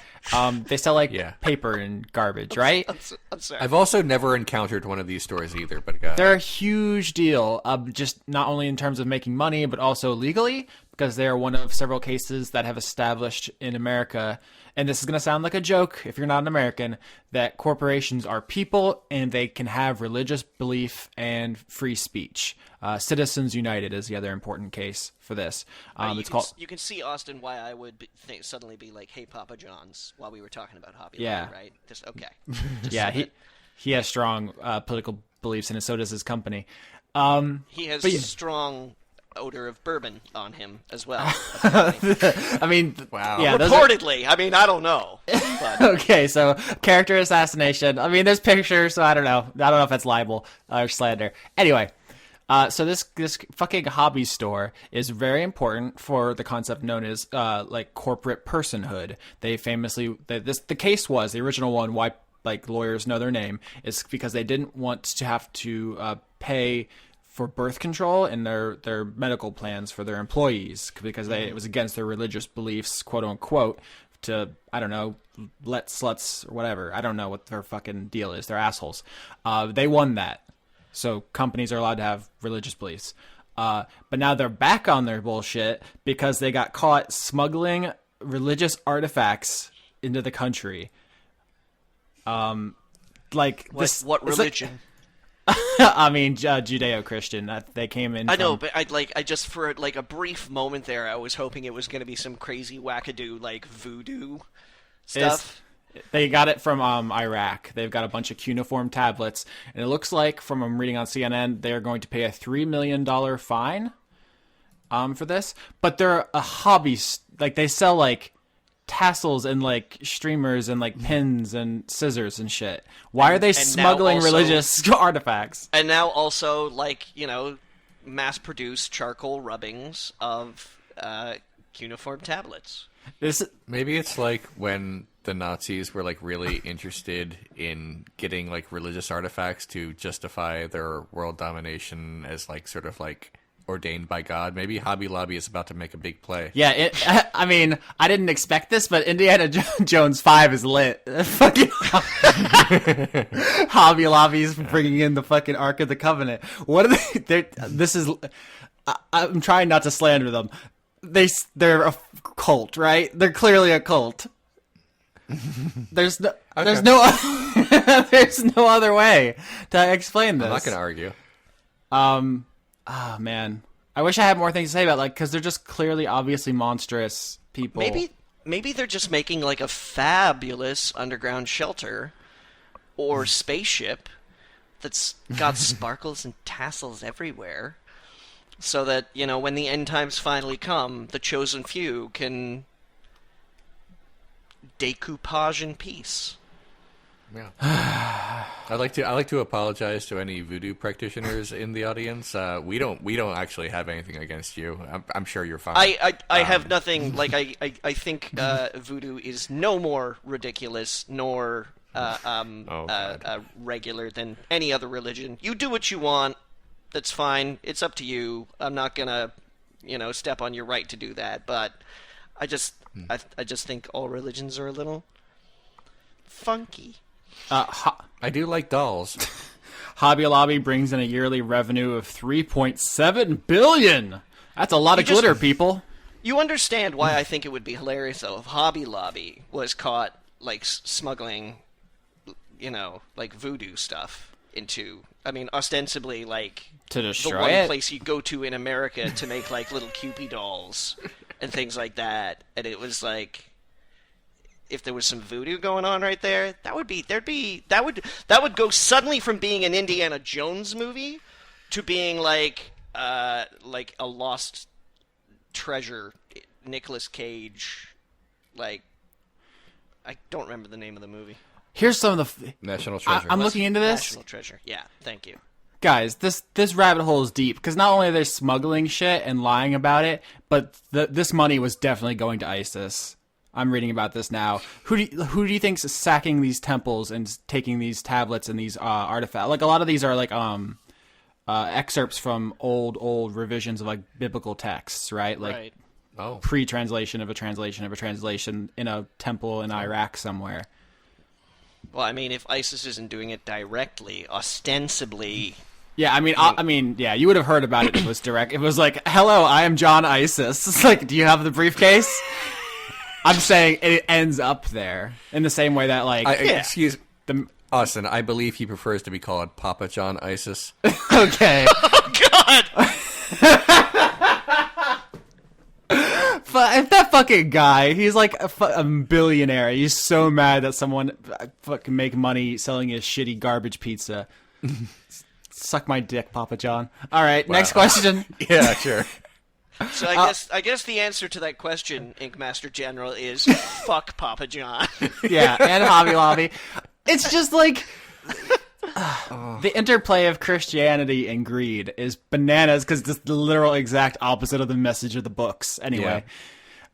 They sell like paper and garbage, right? I'm sorry. I've also never encountered one of these stores either, but they're a huge deal. Just not only in terms of making money, but also legally, because they are one of several cases that have established in America. And this is going to sound like a joke if you're not an American, that corporations are people and they can have religious belief and free speech. Citizens United is the other important case for this. You can see, Austin, why I would suddenly be like, "Hey, Papa John's," while we were talking about Hobby Lobby, right? Just okay. He has strong political beliefs, and so does his company. He has strong odor of bourbon on him as well. I mean, wow. Yeah, reportedly. I mean, I don't know. But... Okay, so character assassination. I mean, there's pictures, so I don't know. I don't know if that's libel or slander. Anyway, So this fucking hobby store is very important for the concept known as like corporate personhood. They famously the case was the original one. Why like lawyers know their name is because they didn't want to have to pay for birth control in their medical plans for their employees because it was against their religious beliefs, quote unquote. To I don't know, let sluts or whatever. I don't know what their fucking deal is. They're assholes. They won that. So companies are allowed to have religious beliefs. But now they're back on their bullshit because they got caught smuggling religious artifacts into the country. Like this. What religion? Like, I mean, Judeo-Christian. They came in. I know, but I just for like a brief moment there, I was hoping it was going to be some crazy wackadoo like voodoo stuff. They got it from Iraq. They've got a bunch of cuneiform tablets, and it looks like, from I'm reading on CNN, they're going to pay a $3 million fine for this. But they're a hobby. Like, they sell, like, tassels and, like, streamers and, like, pins and scissors and shit. Why are they smuggling religious artifacts? And now also, like, you know, mass-produced charcoal rubbings of cuneiform tablets. Maybe it's like when the Nazis were like really interested in getting like religious artifacts to justify their world domination as like sort of like ordained by God. Maybe Hobby Lobby is about to make a big play. Yeah, I mean, I didn't expect this, but Indiana Jones 5 is lit. Fucking Hobby Lobby's bringing in the fucking Ark of the Covenant. What are they? This is. I'm trying not to slander them. They're a cult, right? They're clearly a cult. There's no other way to explain this. I'm not going to argue. Oh man, I wish I had more things to say about because they're just clearly, obviously monstrous people. Maybe they're just making like a fabulous underground shelter or spaceship that's got sparkles and tassels everywhere. So that, you know, when the end times finally come, the chosen few can decoupage in peace. Yeah. I'd like to apologize to any voodoo practitioners in the audience. We don't actually have anything against you. I'm sure you're fine. I have nothing. Like I think voodoo is no more ridiculous nor regular than any other religion. You do what you want. That's fine. It's up to you. I'm not gonna, step on your right to do that. But I just think all religions are a little funky. I do like dolls. Hobby Lobby brings in a yearly revenue of $3.7 billion. That's a lot of glitter, people. You understand why I think it would be hilarious, though, if Hobby Lobby was caught, like, smuggling, like, voodoo stuff into... I mean, ostensibly, like... To destroy the one it? place you go to in America to make, like, little Cupid dolls and things like that. And it was, like... If there was some voodoo going on right there, that would go suddenly from being an Indiana Jones movie to being like a lost treasure, Nicolas Cage, like I don't remember the name of the movie. Here's some of the National Treasure. I'm looking into this. National Treasure. Yeah, thank you. Guys, this rabbit hole is deep because not only are they smuggling shit and lying about it, but this money was definitely going to ISIS. I'm reading about this now. Who do you think's sacking these temples and taking these tablets and these artifacts? Like a lot of these are like excerpts from old revisions of like biblical texts, right? Like pre-translation of a translation of a translation in a temple in Iraq somewhere. Well, I mean, if ISIS isn't doing it directly, ostensibly. Yeah, I mean, yeah, you would have heard about it if it was direct. It was like, "Hello, I am John ISIS." It's like, do you have the briefcase? I'm saying it ends up there in the same way that, like... Excuse me, Austin, I believe he prefers to be called Papa John ISIS. Okay. Oh, God! That fucking guy, he's like a billionaire. He's so mad that someone fucking make money selling his shitty garbage pizza. Suck my dick, Papa John. All right, wow. Next question. Yeah, sure. So I guess the answer to that question, Ink Master General, is fuck Papa John. Yeah, and Hobby Lobby. It's just like The interplay of Christianity and greed is bananas because it's the literal exact opposite of the message of the books. Anyway,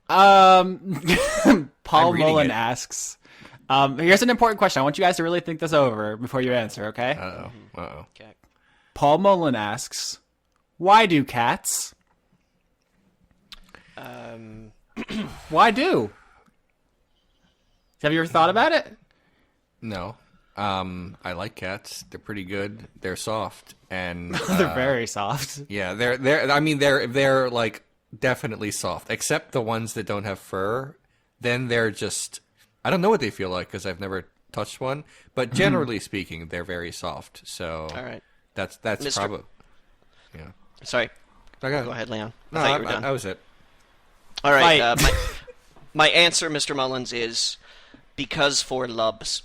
Paul Mullen asks, here's an important question. I want you guys to really think this over before you answer, okay? Uh-oh. Okay. Paul Mullen asks, why do cats? Why do? Have you ever thought about it? No. I like cats. They're pretty good. They're soft and They're very soft. yeah, they're like definitely soft, except the ones that don't have fur. Then they're just, I don't know what they feel like because I've never touched one, but generally speaking, they're very soft. So All right. that's Mr. probably, yeah. Sorry. Okay. Go ahead, Leon. No, I thought you were done. that was it. All right. My answer, Mr. Mullins, is because for lubs.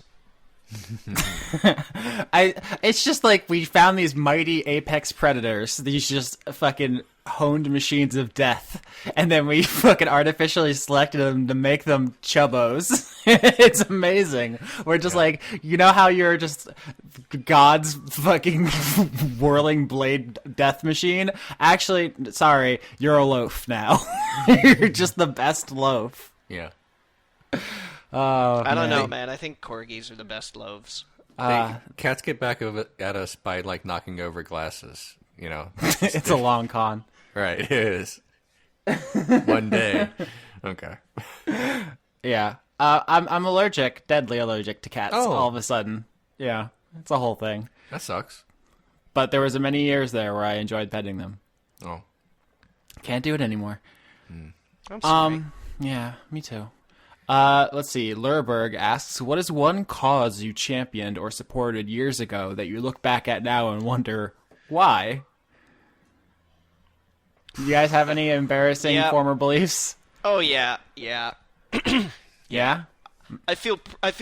It's just like we found these mighty apex predators, these just fucking honed machines of death, and then we fucking artificially selected them to make them chubbos. It's amazing. We're just like, you know how you're just God's fucking whirling blade death machine? Actually, sorry, you're a loaf now. You're just the best loaf. Yeah. Oh, I don't know, man. I think corgis are the best loaves. Cats get back at us by like knocking over glasses. You know, it's a long con. right? It is. One day. Okay. Yeah. I'm allergic, deadly allergic to cats all of a sudden. Yeah. It's a whole thing. That sucks. But there was many years there where I enjoyed petting them. Oh. Can't do it anymore. I'm sorry. Yeah, me too. Let's see. Lurberg asks, what is one cause you championed or supported years ago that you look back at now and wonder why? Do you guys have any embarrassing former beliefs? Oh, yeah. Yeah? I feel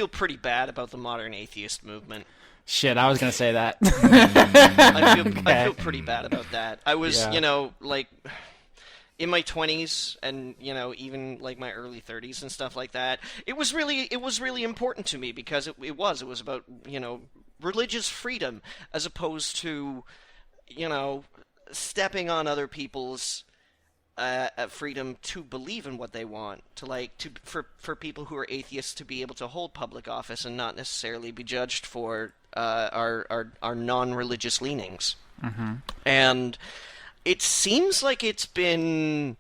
pretty bad about the modern atheist movement. Shit, I was going to say that. I feel pretty bad about that. I was, like in my 20s and, even like my early 30s and stuff like that. It was really important to me because it was about, religious freedom as opposed to, stepping on other people's freedom to believe in what they want, for people who are atheists to be able to hold public office and not necessarily be judged for our non-religious leanings. Mm-hmm. And it seems like it's been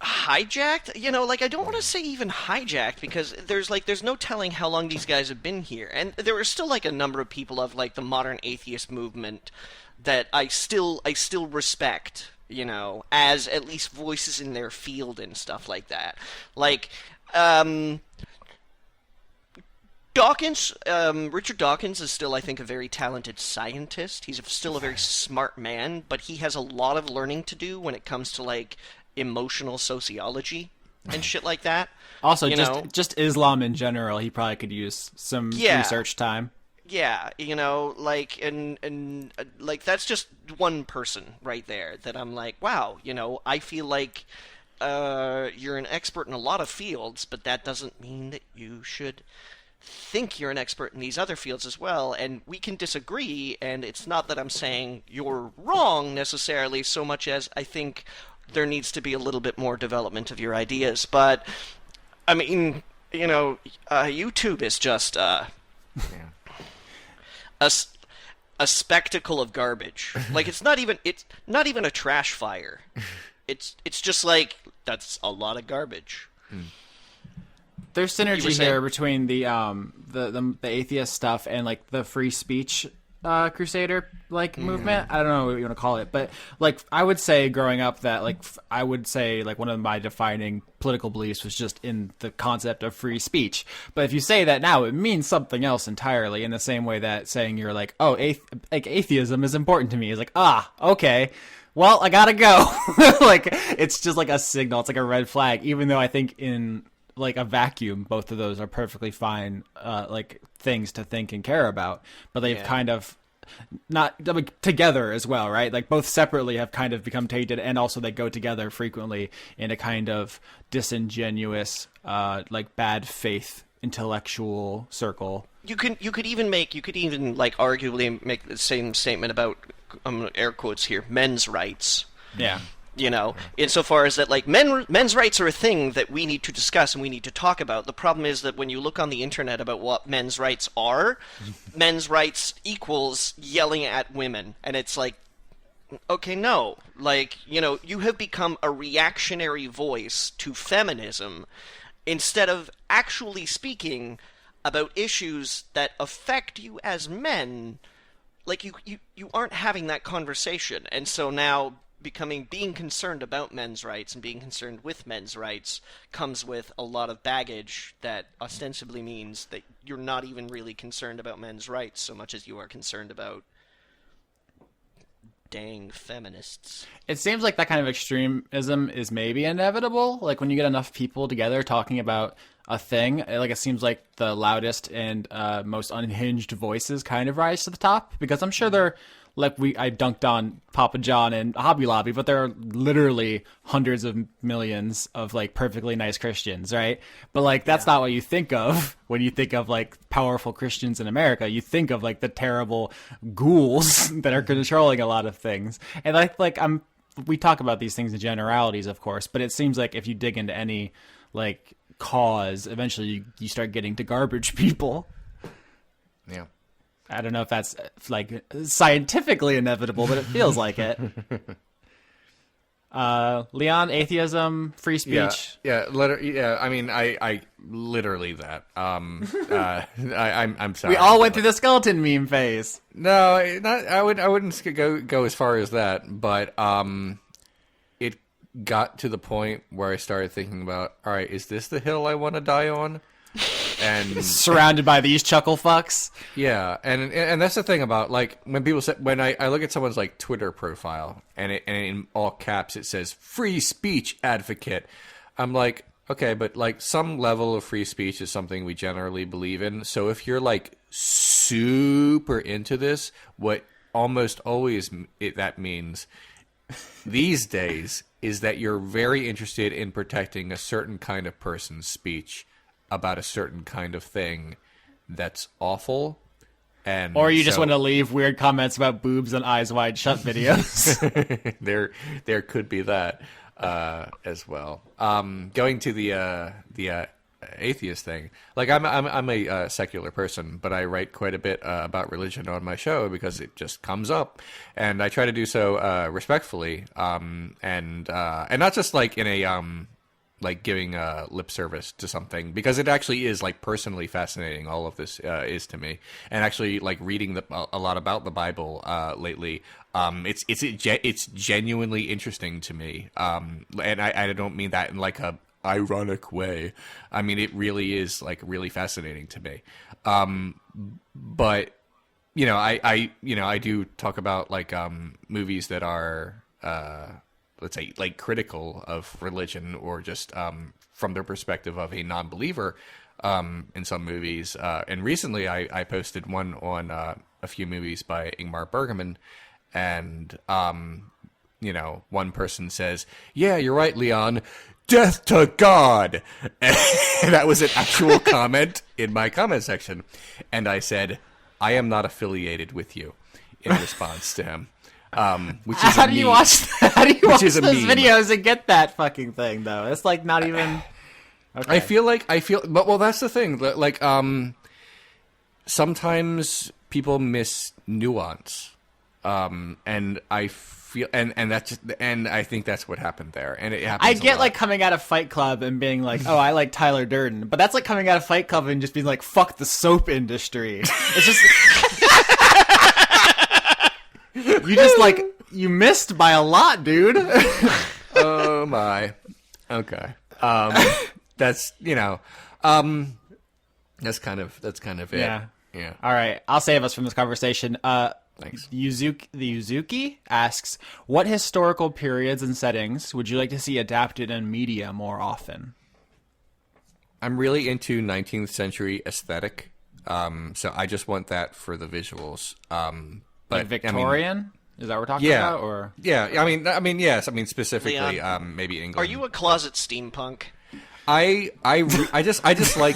hijacked. I don't want to say even hijacked because there's no telling how long these guys have been here, and there are still a number of people of the modern atheist movement that I still respect. As at least voices in their field and stuff like that. Dawkins, Richard Dawkins is still, I think, a very talented scientist. He's still a very smart man, but he has a lot of learning to do when it comes to, emotional sociology and shit like that. Also, just Islam in general, he probably could use some research time. Yeah, and that's just one person right there that I'm like, wow, I feel like you're an expert in a lot of fields, but that doesn't mean that you should think you're an expert in these other fields as well, and we can disagree, and it's not that I'm saying you're wrong necessarily so much as I think there needs to be a little bit more development of your ideas, but, I mean, YouTube is just, a spectacle of garbage. It's not even a trash fire. It's just that's a lot of garbage. There's synergy here between the atheist stuff and the free speech crusader movement. I don't know what you want to call it, but I would say growing up that I would say one of my defining political beliefs was just in the concept of free speech. But if you say that now, it means something else entirely. In the same way that saying you're atheism is important to me is okay. Well, I gotta go. It's just a signal. It's a red flag. Even though I think in a vacuum, both of those are perfectly fine, things to think and care about. But they've kind of not together as well, right? Both separately have kind of become tainted, and also they go together frequently in a kind of disingenuous, bad faith intellectual circle. You could even like arguably make the same statement about air quotes here, men's rights. Yeah. You know, insofar as that, like, men's rights are a thing that we need to discuss and we need to talk about. The problem is that when you look on the internet about what men's rights are, men's rights equals yelling at women. And it's like, okay, no. Like, you know, you have become a reactionary voice to feminism instead of actually speaking about issues that affect you as men. Like, you aren't having that conversation. And so now being concerned about men's rights and being concerned with men's rights comes with a lot of baggage that ostensibly means that you're not even really concerned about men's rights so much as you are concerned about dang feminists. It seems like that kind of extremism is maybe inevitable. Like when you get enough people together talking about a thing, like it seems like the loudest and most unhinged voices kind of rise to the top, because I'm sure they're like I dunked on Papa John and Hobby Lobby, but there are literally hundreds of millions of like perfectly nice Christians, right? But like that's not what you think of when you think of like powerful Christians in America. You think of like the terrible ghouls that are controlling a lot of things. And we talk about these things in generalities, of course, but it seems like if you dig into any like cause, eventually you start getting to garbage people. Yeah. I don't know if that's like scientifically inevitable, but it feels like it. Leon, atheism, free speech. Yeah. I mean, I literally that. I'm sorry. We all went through the skeleton meme phase. No, I wouldn't go as far as that, but it got to the point where I started thinking about, all right, is this the hill I want to die on? And surrounded by these chuckle fucks. Yeah, and that's the thing about like when people say, when I look at someone's like Twitter profile and in all caps it says free speech advocate. I'm like, okay, but like some level of free speech is something we generally believe in. So if you're like super into this, what almost always that means these days is that you're very interested in protecting a certain kind of person's speech about a certain kind of thing that's awful, and or you just want to leave weird comments about boobs and eyes wide shut videos. there could be that as well. Going to the atheist thing, like I'm a secular person, but I write quite a bit about religion on my show because it just comes up, and I try to do so respectfully, and not just like in a like giving lip service to something, because it actually is like personally fascinating. All of this is to me, and actually like reading a lot about the Bible lately. It's genuinely interesting to me, and I don't mean that in like a ironic way. I mean it really is like really fascinating to me. But you know, I do talk about like movies that are let's say, like critical of religion, or just from the perspective of a non-believer in some movies. And recently I posted one on a few movies by Ingmar Bergman, and, you know, one person says, yeah, you're right, Leon, death to God! And that was an actual comment in my comment section. And I said, I am not affiliated with you, in response to him. Which is how do you watch those videos and get that fucking thing though? It's like not even. Okay. But that's the thing. Like, sometimes people miss nuance, and I feel, and I think that's what happened there. And it happens. I get like coming out of Fight Club and being like, oh, I like Tyler Durden, but that's like coming out of Fight Club and just being like, fuck the soap industry. It's just. You just like you missed by a lot, dude. Oh my. Okay. That's that's kind of it. Yeah. Yeah. All right. I'll save us from this conversation. Thanks. The Yuzuki asks, what historical periods and settings would you like to see adapted in media more often? I'm really into 19th century aesthetic. So I just want that for the visuals. But like Victorian? Is that what we're talking about? Or yeah, I mean, yes. I mean, specifically, Leon, maybe England. Are you a closet steampunk? I just like.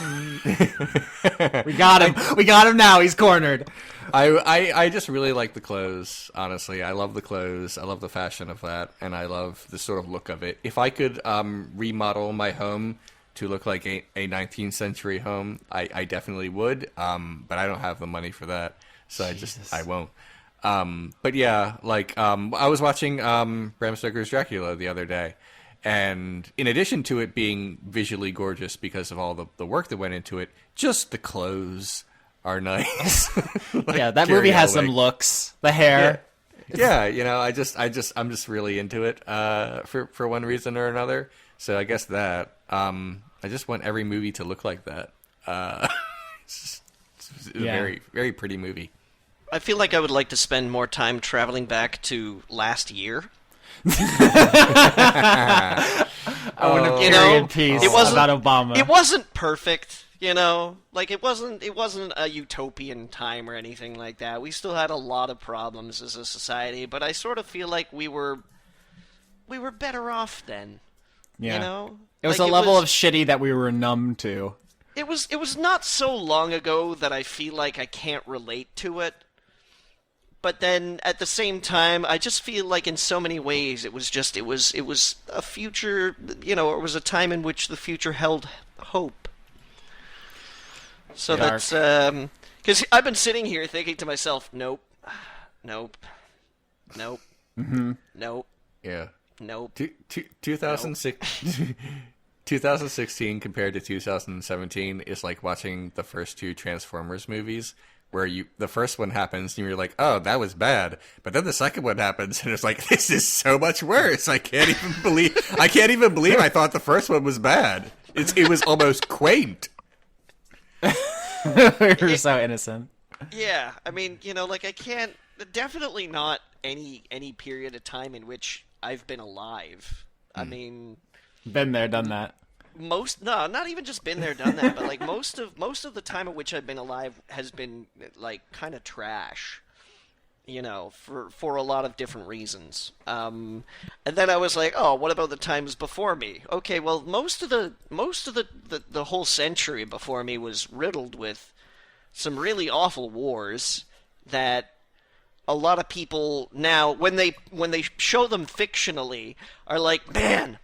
We got him. We got him now. He's cornered. I just really like the clothes, honestly. I love the clothes. I love the fashion of that, and I love the sort of look of it. If I could remodel my home to look like a 19th century home, I definitely would, but I don't have the money for that, so I won't. But yeah, like, I was watching Bram Stoker's Dracula the other day, and in addition to it being visually gorgeous because of all the work that went into it, just the clothes are nice. Like, Yeah, that movie has some looks. The hair. Yeah, you know, I'm just really into it for one reason or another. So I guess that I just want every movie to look like that. It's a very, very pretty movie. I feel like I would like to spend more time traveling back to last year. I want a period piece about Obama. It wasn't perfect, you know. Like it wasn't a utopian time or anything like that. We still had a lot of problems as a society, but I sort of feel like we were better off then. Yeah. You know? It was like, a level of shitty that we were numb to. It was not so long ago that I feel like I can't relate to it. But then at the same time, I just feel like in so many ways it was a future, you know, it was a time in which the future held hope. So Dark. that's because I've been sitting here thinking to myself, nope, nope, Mm-hmm. nope, Yeah. nope. 2016 compared to 2017 is like watching the first two Transformers movies, where the first one happens and you're like, oh, that was bad, but then the second one happens and it's like, this is so much worse. I can't even believe I thought the first one was bad. It was almost quaint. We were so innocent. Yeah, I mean, you know, like I can't. Definitely not any period of time in which I've been alive. I mean, Been there, done that. not even just been there, done that, but like most of the time at which I've been alive has been like kind of trash. You know, for a lot of different reasons. And then I was like, oh, what about the times before me? Okay, well, most of the whole century before me was riddled with some really awful wars that a lot of people now, when they show them fictionally, are like, man,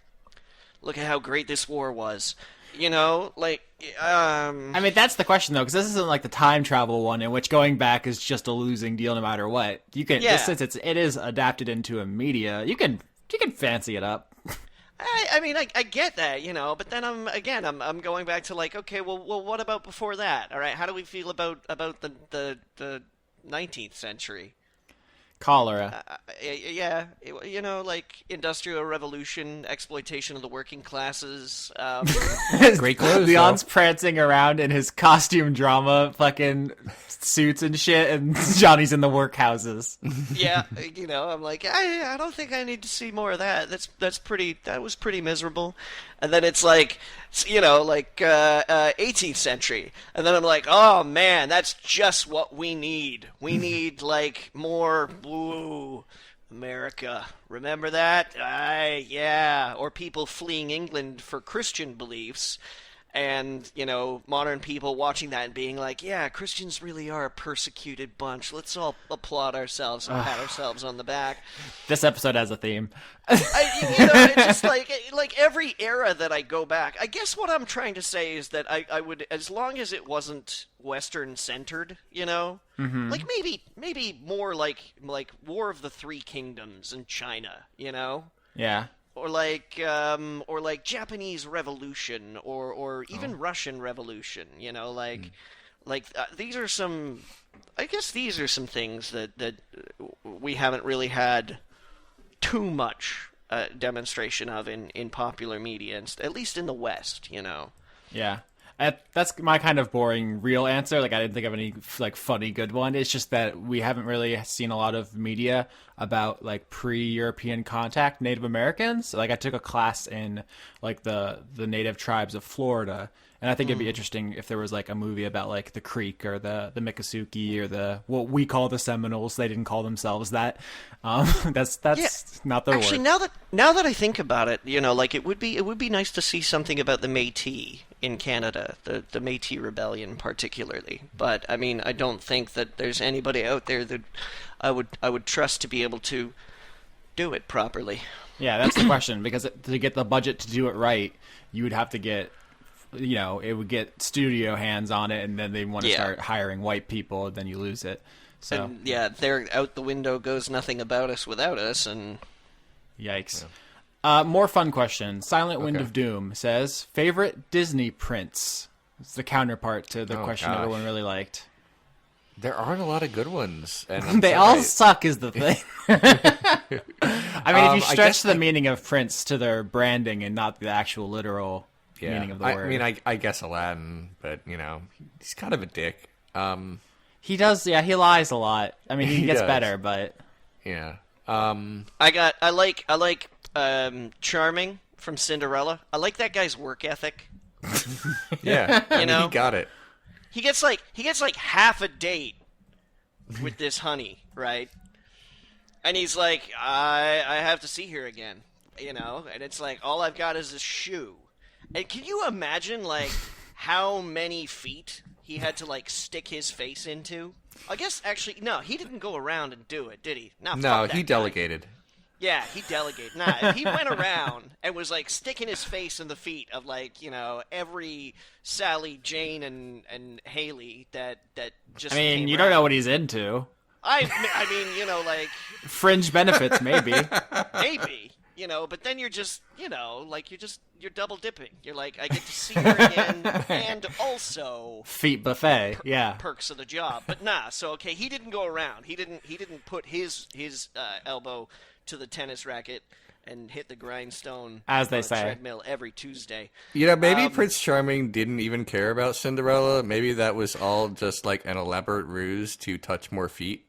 look at how great this war was. You know, like, I mean, that's the question, though, because this isn't like the time travel one in which going back is just a losing deal no matter what. You can, since it is adapted into a media, you can fancy it up. I mean, I get that, you know, but then I'm going back to like, okay, well, what about before that? All right, how do we feel about the 19th century? Cholera. Yeah, you know, like Industrial Revolution, exploitation of the working classes. Great clothes. Leon's prancing around in his costume drama, fucking suits and shit, and Johnny's in the workhouses. Yeah, you know, I'm like, I don't think I need to see more of that. That was pretty miserable. And then it's like, you know, like 18th century, and then I'm like, oh man, that's just what we need. We need like more blue America. Remember that? Yeah. Or people fleeing England for Christian beliefs. And, you know, modern people watching that and being like, yeah, Christians really are a persecuted bunch. Let's all applaud ourselves and pat ourselves on the back. This episode has a theme. You know, it's just like every era that I go back. I guess what I'm trying to say is that I would, as long as it wasn't Western-centered, you know? Mm-hmm. Like maybe more like War of the Three Kingdoms in China, you know? Yeah. Or like Japanese Revolution, or even Russian Revolution. You know, these are some. I guess these are some things that we haven't really had too much demonstration of in popular media, at least in the West. You know. Yeah. That's my kind of boring real answer. Like, I didn't think of any like funny good one. It's just that we haven't really seen a lot of media about like pre-European contact Native Americans. Like I took a class in like the native tribes of Florida, and I think it'd be interesting if there was like a movie about like the Creek or the Miccosukee or the what we call the Seminoles. They didn't call themselves that. That's not their Actually, word. now that I think about it, like it would be nice to see something about the Métis in Canada, the Métis Rebellion particularly. But I mean, I don't think that there's anybody out there that I would trust to be able to do it properly. Yeah, that's the question, because to get the budget to do it right, you would have to get, it would get studio hands on it, and then they want to start hiring white people, and then you lose it. So and, they're out the window goes nothing about us without us, and yikes. More fun question. Silent Wind of Doom says, favorite Disney prince? It's the counterpart to the question everyone really liked. There aren't a lot of good ones, and they all suck is the thing. I mean, if you stretch the meaning of prince to their branding and not the actual literal meaning of the word. I mean, I guess Aladdin, but, he's kind of a dick. He does, he lies a lot. I mean, he gets better, but... Yeah. I like Charming from Cinderella. I like that guy's work ethic. Yeah, he got it. He gets like half a date with this honey, right? And he's like, I have to see her again, and it's like, all I've got is a shoe. And can you imagine, like, how many feet he had to, like, stick his face into? I guess, actually, no, he didn't go around and do it, did he? No, he delegated. Yeah, he delegated. Nah, if he went around and was, like, sticking his face in the feet of, like, every Sally, Jane, and Haley that just I mean, came you around. don't know what he's into. I mean, like... Fringe benefits, maybe. Maybe. But then you're just, you're double dipping. You're like, I get to see her again, and also... Feet buffet, perks of the job. But nah, so, okay, he didn't go around. He didn't put his elbow to the tennis racket and hit the grindstone, as they on say, a treadmill every Tuesday. Maybe Prince Charming didn't even care about Cinderella. Maybe that was all just like an elaborate ruse to touch more feet.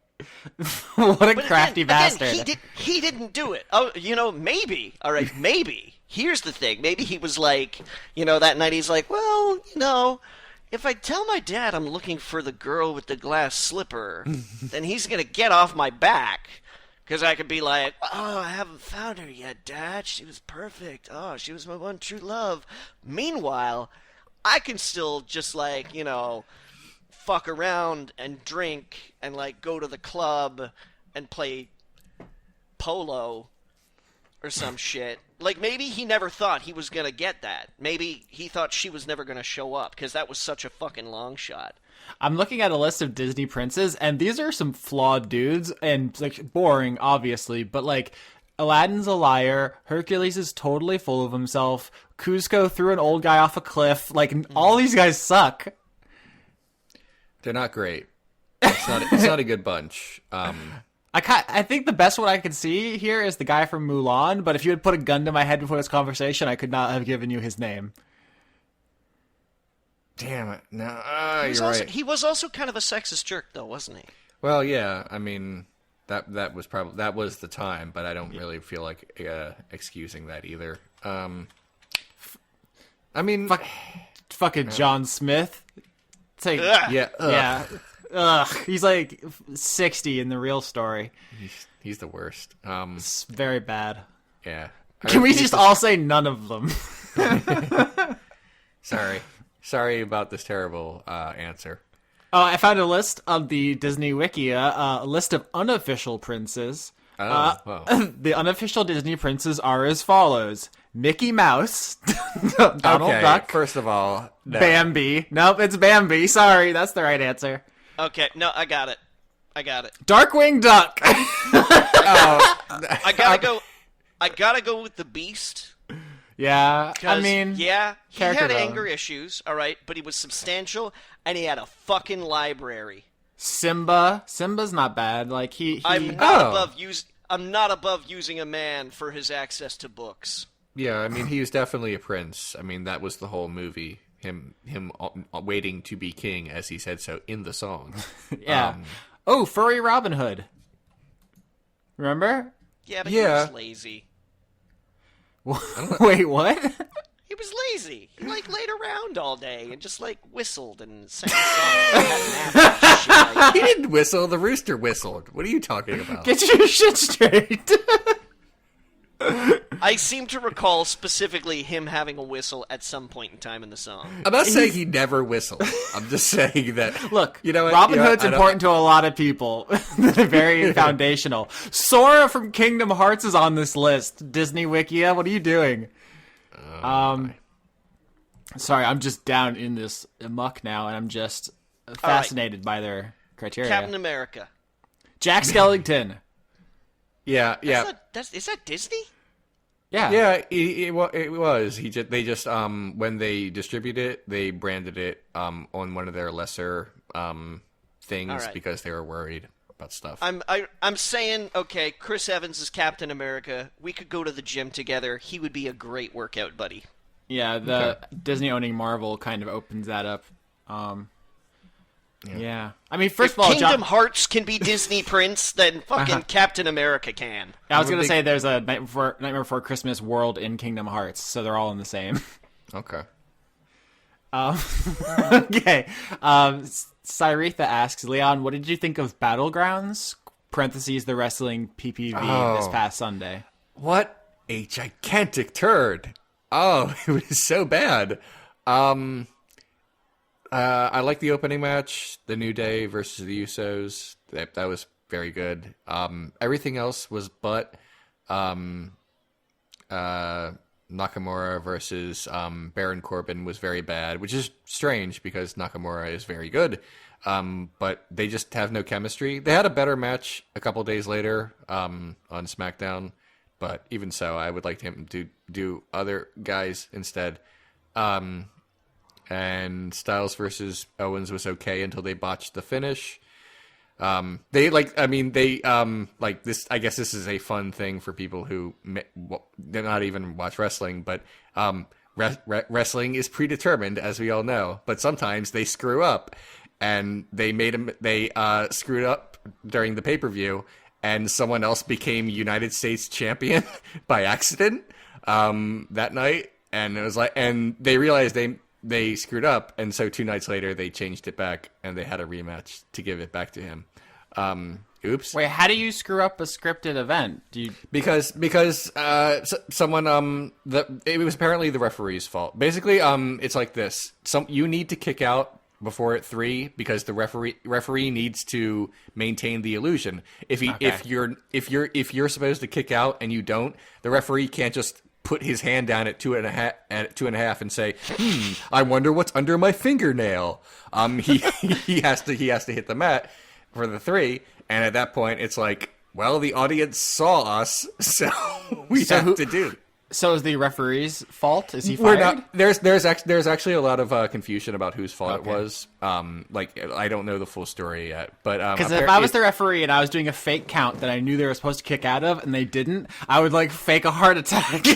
What a crafty bastard. Again, he didn't do it. Oh, maybe. All right, maybe. Here's the thing. Maybe he was like, that night he's like, well, if I tell my dad I'm looking for the girl with the glass slipper, then he's going to get off my back. Because I could be like, oh, I haven't found her yet, Dad. She was perfect. Oh, she was my one true love. Meanwhile, I can still just, like, fuck around and drink and, like, go to the club and play polo or some shit. Like, maybe he never thought he was going to get that. Maybe he thought she was never going to show up because that was such a fucking long shot. I'm looking at a list of Disney princes, and these are some flawed dudes, and, like, boring, obviously, but, like, Aladdin's a liar, Hercules is totally full of himself, Kuzco threw an old guy off a cliff, like, all these guys suck. They're not great. It's not a good bunch. I think the best one I could see here is the guy from Mulan, but if you had put a gun to my head before this conversation, I could not have given you his name. Damn it! No, you're right. He was also kind of a sexist jerk, though, wasn't he? Well, yeah. I mean, that was the time, but I don't really feel like excusing that either. I mean, fucking John Smith. It's like, yeah. Ugh. He's like 60 in the real story. He's the worst. It's very bad. Yeah. Can we just all say none of them? Sorry about this terrible answer. Oh, I found a list on the Disney Wikia, a list of unofficial princes. The unofficial Disney princes are as follows: Mickey Mouse, Donald Duck. First of all, no. Bambi. Nope, it's Bambi. Sorry, that's the right answer. Okay, no, I got it. Darkwing Duck. I gotta go with the Beast. Yeah, I mean, he had anger issues, all right, but he was substantial, and he had a fucking library. Simba's not bad. Like I'm not above using a man for his access to books. Yeah, I mean, he was definitely a prince. I mean, that was the whole movie. Him waiting to be king, as he said so in the song. Yeah. Furry Robin Hood. Remember? Yeah, but he was lazy. Wait, what? He was lazy. He like laid around all day and just like whistled and sang songs. He didn't whistle. The rooster whistled. What are you talking about? Get your shit straight. I seem to recall specifically him having a whistle at some point in time in the song. I'm not saying he never whistled. I'm just saying that. Look, you know what? Robin Hood's important to a lot of people. They're very foundational. Sora from Kingdom Hearts is on this list. Disney Wikia, what are you doing? Sorry, I'm just down in this muck now, and I'm just fascinated by their criteria. Captain America. Jack Skellington. Yeah. Is that Disney? Yeah. It was. They just when they distributed it, they branded it on one of their lesser things because they were worried about stuff. I'm saying, okay, Chris Evans is Captain America. We could go to the gym together. He would be a great workout buddy. Yeah, Disney owning Marvel kind of opens that up. Yeah. I mean, first of all, Kingdom Hearts can be Disney Prince, then fucking Captain America can. I was going to say there's a Nightmare Before Christmas world in Kingdom Hearts, so they're all in the same. Okay. Okay. Cyretha asks, Leon, what did you think of Battlegrounds? Parentheses, the wrestling PPV this past Sunday. What a gigantic turd. Oh, it was so bad. I like the opening match, the New Day versus the Usos. That was very good. Everything else was Nakamura versus Baron Corbin was very bad, which is strange because Nakamura is very good. But they just have no chemistry. They had a better match a couple days later on SmackDown, but even so, I would like him to do other guys instead. And Styles versus Owens was okay until they botched the finish. They this. I guess this is a fun thing for people who did not even watch wrestling, but wrestling is predetermined, as we all know. But sometimes they screw up, and they screwed up during the pay-per-view, and someone else became United States champion by accident that night, and it was like, and they realized they screwed up, and so 2 nights later they changed it back, and they had a rematch to give it back to him. Oops. Wait, how do you screw up a scripted event? Because someone it was apparently the referee's fault. Basically, it's like this: you need to kick out before at 3 because the referee needs to maintain the illusion. If you're supposed to kick out and you don't, the referee can't just put his hand down at 2.5 and say, I wonder what's under my fingernail. He has to hit the mat for the 3, and at that point it's like, well, the audience saw us, so we have to do. So is the referee's fault? Is he fired? There's actually a lot of confusion about whose fault it was. I don't know the full story yet, but because if I was the referee and I was doing a fake count that I knew they were supposed to kick out of and they didn't, I would fake a heart attack.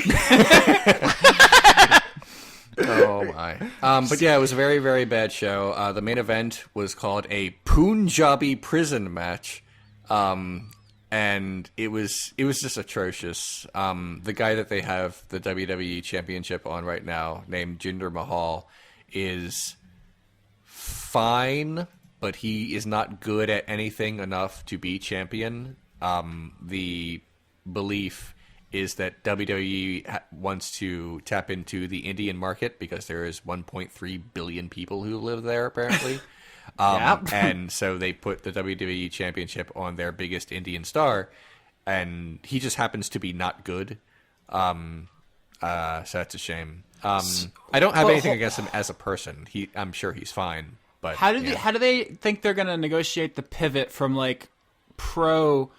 Oh my! But yeah, it was a very, very bad show. The main event was called a Punjabi prison match. And it was just atrocious. The guy that they have the WWE Championship on right now, named Jinder Mahal, is fine, but he is not good at anything enough to be champion. The belief is that WWE wants to tap into the Indian market because there is 1.3 billion people who live there, apparently. And so they put the WWE Championship on their biggest Indian star, and he just happens to be not good. So that's a shame. I don't have anything against him as a person. I'm sure he's fine. But how do they think they're going to negotiate the pivot from pro,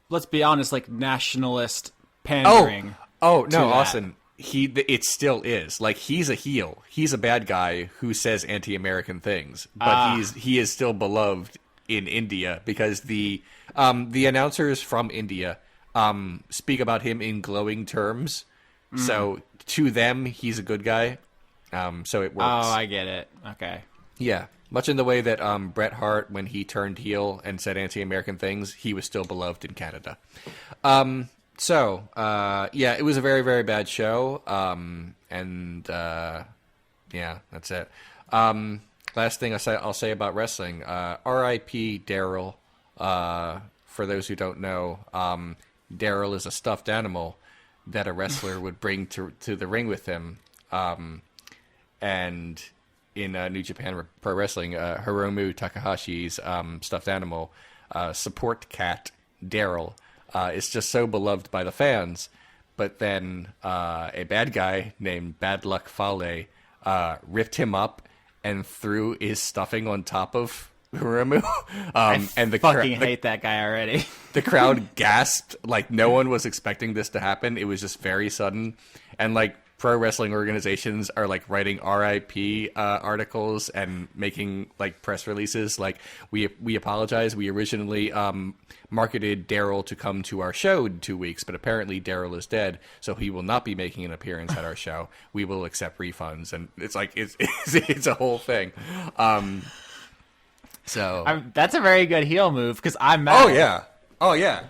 let's be honest, nationalist pandering? Oh no, Austin. It still is. He's a heel. He's a bad guy who says anti-American things, but he is still beloved in India because the announcers from India speak about him in glowing terms. So to them, he's a good guy. So it works. Oh, I get it. Okay. Yeah. Much in the way that Bret Hart, when he turned heel and said anti-American things, he was still beloved in Canada. Yeah, it was a very, very bad show. Yeah, that's it. Last thing I'll say about wrestling, R.I.P. Daryl. For those who don't know, Daryl is a stuffed animal that a wrestler would bring to the ring with him. And in New Japan Pro Wrestling, Hiromu Takahashi's stuffed animal, support cat Daryl, is just so beloved by the fans. But then a bad guy named Bad Luck Fale ripped him up and threw his stuffing on top of Hiromu. And the fucking hate that guy already. The crowd gasped. Like, no one was expecting this to happen. It was just very sudden. And, like, pro wrestling organizations are, like, writing RIP articles and making, like, press releases. Like, we apologize. We originally marketed Daryl to come to our show in 2 weeks, but apparently Daryl is dead, so he will not be making an appearance at our show. We will accept refunds. And it's, like, it's a whole thing. So that's a very good heel move, because I'm mad. Oh yeah.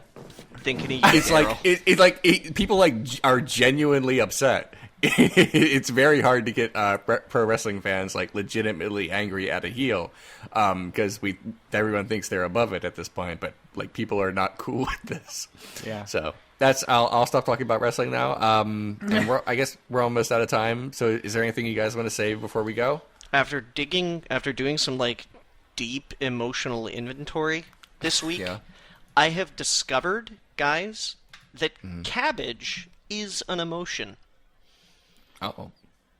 Thinking he it's like people are genuinely upset. It's very hard to get pro wrestling fans like legitimately angry at a heel, because everyone thinks they're above it at this point, but like people are not cool with this. Yeah. So I'll stop talking about wrestling now. And I guess we're almost out of time. So is there anything you guys want to say before we go? After doing some like deep emotional inventory this week, I have discovered, guys, that cabbage is an emotion. Uh-oh.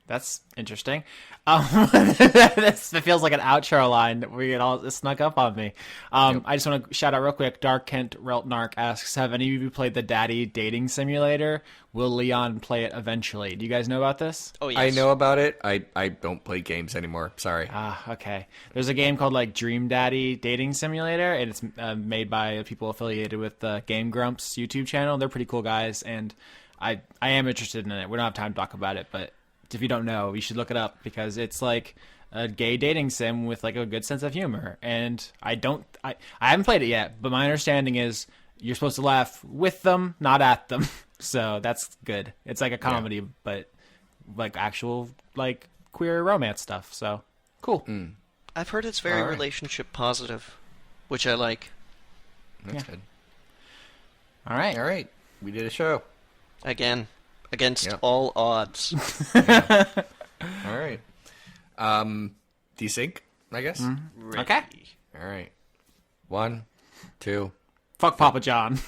That's interesting. That feels like an outro line that we get all snuck up on me. I just want to shout out real quick. Dark Kent Reltnark asks, have any of you played the Daddy Dating Simulator? Will Leon play it eventually? Do you guys know about this? Oh, yes. I know about it. I don't play games anymore. Sorry. Okay. There's a game called like Dream Daddy Dating Simulator, and it's made by people affiliated with the Game Grumps YouTube channel. They're pretty cool guys, and I am interested in it. We don't have time to talk about it, but if you don't know, you should look it up, because it's like a gay dating sim with like a good sense of humor. And I haven't played it yet, but my understanding is you're supposed to laugh with them, not at them. So that's good. It's like a comedy, but like actual like queer romance stuff. So cool. I've heard it's very relationship positive, which I like. That's good. All right. We did a show. Again, against all odds. All right. Desync, I guess. Okay. All right. 1, 2. Fuck Papa John.